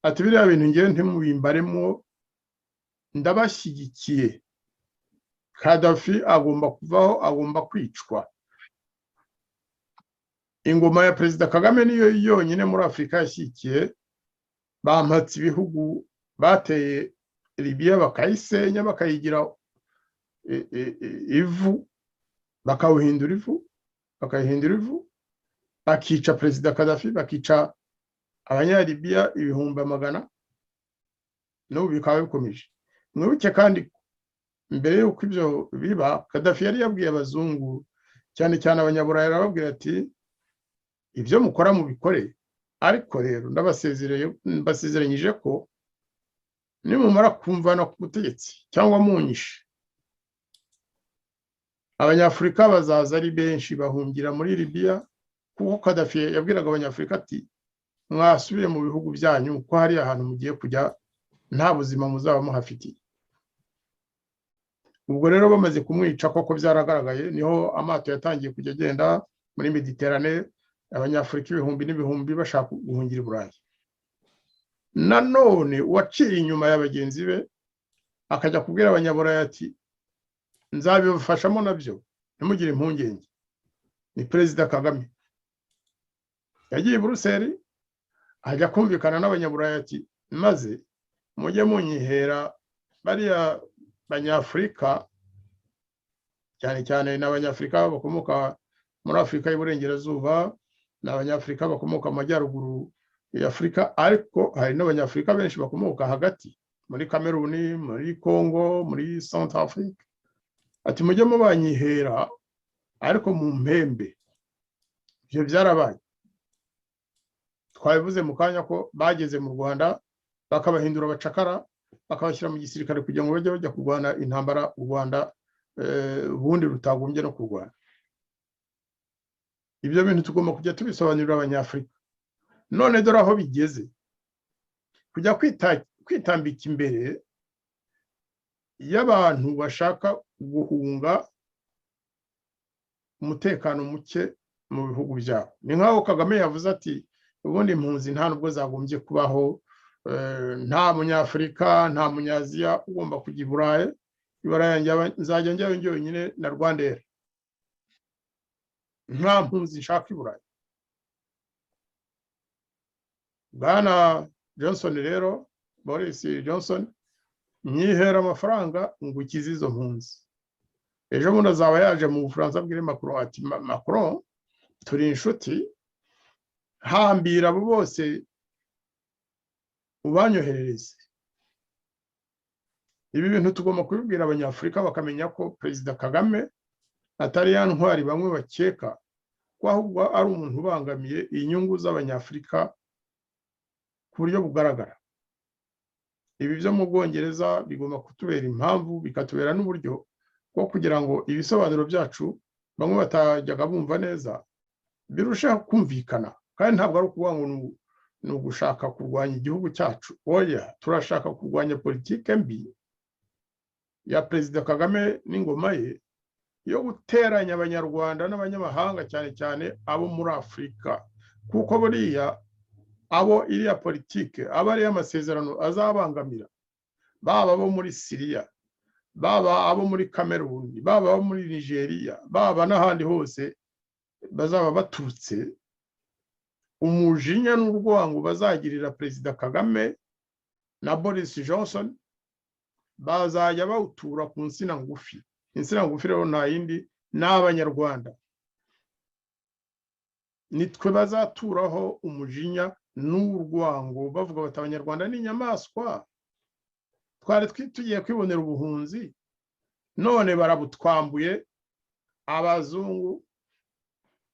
ati biriya bintu ngewe ntimubimbaremo, ndabashyigikiye, Gaddafi agomba kuvaho, agomba kwicwa. Ingoma ya perezida Kagame niyo yonyine muri Afurika yashyigikiye. Bampatse ibihugu bateye Libya bakayisenya bakayigira ivu, bakayihindura ivu, bakica perezida Gaddafi, bakica abanyalibiya 100,000, n'ubu bikaba bikomeje. Mwibuke kandi mbere y'uko ibyo biba, Gaddafi yari yabwiye abazungu cyane cyane abanyaburayi, arababwira ati ibyo mukora mubikore, ariko rero ndabasezeranyije ko nimumara kumvana ku butegetsi cyangwa munyishe, abanyafurika bazaza ari benshi bahungira muri Libya, kuko Gaddafi yabwiraga abanyafurika ati mwasubiye mu bihugu byanyu ko hari ahantu mugiye kujya nta buzima muzaba muhafitiye. Ubwo rero bamaze kumwica koko byaragaragaye, niho amato yatangiye kujya agenda muri Mediterane, abanyafurika ibihumbi n'ibihumbi bashaka guhungira i Burayi. Nanone waciye inyuma y'abagenzi be akajya kubwira abanyaburayi ati nzabibafashamo nabyo, ntimugire impungenge. Ni perezida Kagame yagiye i Buruseli ajya kumvikana n'abanyaburayi ati maze mujye munyihera bariya banyafurika, cyane cyane n'abanyafurika bakomoka muri Afurika y'Iburengerazuba, n'abanyafurika bakomoka mu majyaruguru y'Afurika, ariko hari n'abanyafurika benshi bakomoka hagati muri Cameroon, muri Congo, muri Centrafrique. Ati mujye mubanyihera ariko mu mpembe. Ibyo byarabaye, twabivuze mu kanya ko bageze mu Rwanda bakabahindura abacakara, bakabashyira mu gisirikare kugira ngo bajye kurwana intambara u Rwanda ubundi rutagombye no kurwana. Ibyo bintu tugomba kujya tubisobanurira abanyafurika. None dore aho bigeze, kujya kwitambika imbere y'abantu bashaka guhunga umutekano muke mu bihugu byabo. Ni nkaho Kagame yavuze ati ubundi impunzi nta nubwo zagombye kubaho, nta munyafurika nta munyaziya ugomba kujya i Burayi, nzajya njyayo njyenyine na Rwandair, nta mpunzi nshaka i Burayi. Bwana Johnson rero, Boris Johnson, nyihera amafaranga ngukize izo mpunzi. Ejo bundi azaba yaje mu Bufaransa abwire Macron ati Macron turi inshuti, hambira abo bose ubanyoherereze. Ibi bintu tugomba kubibwira abanyafurika bakamenya ko perezida Kagame atari ya ntwari bamwe bakeka, ko ahubwo ari umuntu ubangamiye inyungu z'abanyafurika ku buryo bugaragara. Ibi byo mu Bwongereza bigomba kutubera impamvu, bikatubera n'uburyo bwo kugira ngo ibisobanuro byacu bamwe batajyaga bumva neza birushaho kumvikana. Kandi ntabwo ari ukuvuga ngo ni ugushaka kurwanya igihugu cyacu, oya, turashaka kurwanya politike mbi ya perezida Kagame n'ingoma ye yo guteranya abanyarwanda n'abanyamahanga, cyane cyane abo muri Afurika, kuko buriya abo iriya politike aba ari amasezerano azabangamira, baba abo muri Syria, baba abo muri Cameroon, baba abo muri Nigeria, baba n'ahandi hose bazaba baturutse. umujinya n'urwango bazagirira Perezida Kagame na Boris Johnson bazajya bawutura ku nsina ngufi. Insina ngufi rero nta yindi n'Abanyarwanda, nitwe bazaturaho umujinya n'urwango bavuga bati Abanyarwanda ni inyamaswa, twari tugiye kwibonera ubuhunzi none barabutwambuye, abazungu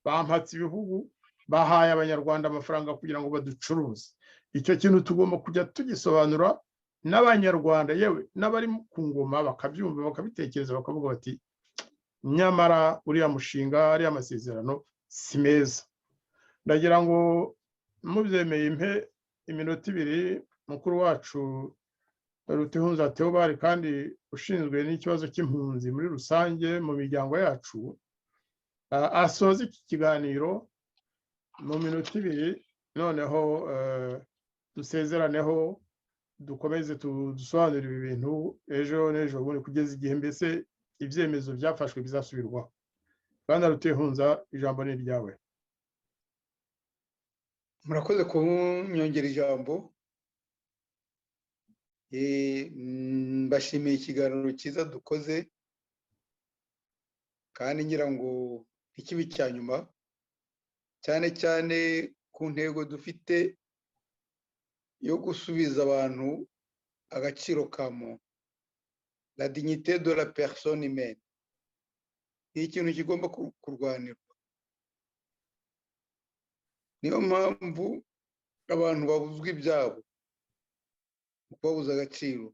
bampatse ibihugu bahaye Abanyarwanda amafaranga kugira ngo baducuruze. Icyo kintu tugomba kujya tugisobanura n'Abanyarwanda, yewe n'abari ku ngoma bakabyumva bakabitekereza bakavuga bati nyamara uriya mushinga ari amasezerano si meza. Ndagira ngo mubyemeye impe iminota 2 mukuru wacu Rutihunza Theobald kandi ushinzwe n'ikibazo cy'impunzi muri rusange mu miryango yacu asoza iki kiganiro mu minota 2, noneho dusezeraneho dukomeze dusobanura ibi bintu ejo n'ejo bundi kugeza igihe mbese ibyemezo byafashwe bizasubirwaho. Bwana Rutihunza, ijambo ni ryawe. Murakoze kunyongera ijambo. Mbashimiye ikiganiro cyiza dukoze kandi ngira ngo ikibi cya nyuma cyane cyane ku ntego dufite yo gusubiza abantu agaciro ka muntu, la dignité de la personne humaine. Ni ikintu kigomba kurwanirwa. Niyo mpamvu abantu babuzwa ibyabo, babuza agaciro.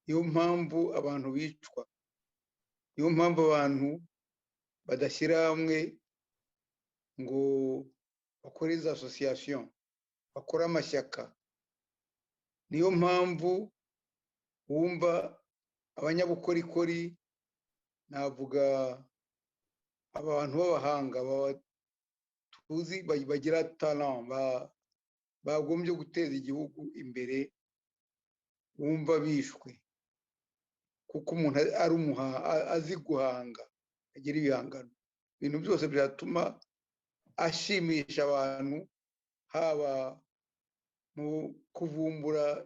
Niyo mpamvu abantu bicwa. Niyo mpamvu abantu badashyira hamwe ngo bakore izo association, bakora amashyaka. Niyo mpamvu wumva abanyabukorikori, navuga abantu b'abahanga tuzi bagira talent, bagombye guteza igihugu imbere, wumva bishwe kuko umuntu ari azi guhanga, agira ibihangano. Ibintu byose byatuma ashimisha abantu, haba mu kuvumbura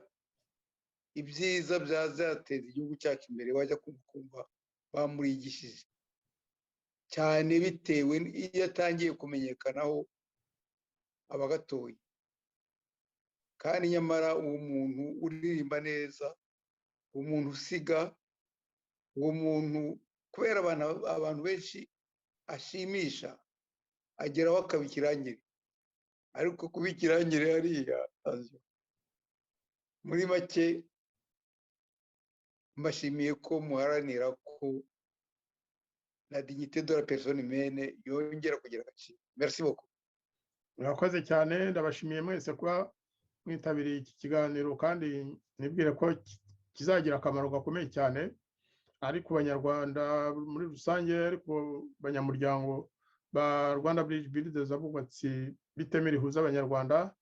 ibyiza byazateza igihugu cyacu imbere, wajya kumva bamurigishije cyane, bitewe iyo atangiye kumenyekanaho abagatoye. Kandi nyamara uwo muntu uririmba neza, uwo muntu usiga, uwo muntu kubera abantu benshi ashimisha, ageraho akabikirangire. Ariko kubikirangire hariya muri make, mbashimiye ko muharanira ko la dignité de la personne humaine yongera kugira agaciro. Merci beaucoup. Murakoze cyane, ndabashimiye mwese kuba mwitabiriye iki kiganiro kandi nibwire ko kizagira akamaro gakomeye cyane, ari ku Banyarwanda muri rusange, ariko banyamuryango ba Rwanda Bridge Builders, abubatsi bitemera ihuza Abanyarwanda,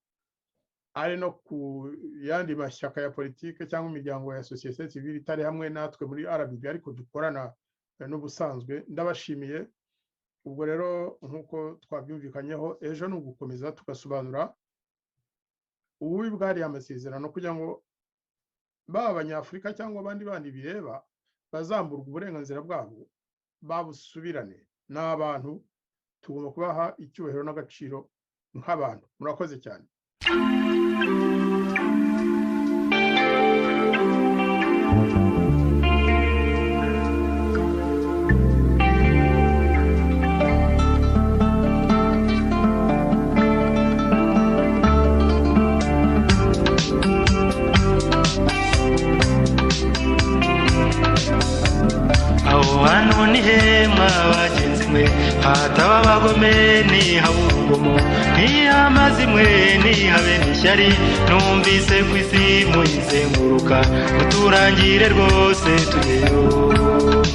ari no ku yandi mashyaka ya politike cyangwa imiryango ya société civile itari hamwe natwe muri RBB ariko dukorana n'ubusanzwe. Ndabashimiye. Ubwo rero nkuko twabyumvikanyeho, ejo no gukomeza tugasobanura ububi bwari amasezerano kugira ngo Abanyafurika cyangwa abandi bireba bazamburwa uburenganzira bwabo babusubirane. N'abantu tugomba kubaha icyubahiro n'agaciro nk'abantu. Murakoze cyane. Hano ni hemwa bagenzi mwe, hataba abagome nihaba urugomo, ntihamaze imwe ntihabe n'ishyari, numvise ku isi muyizenguruka, muturangire rwose tugeyo.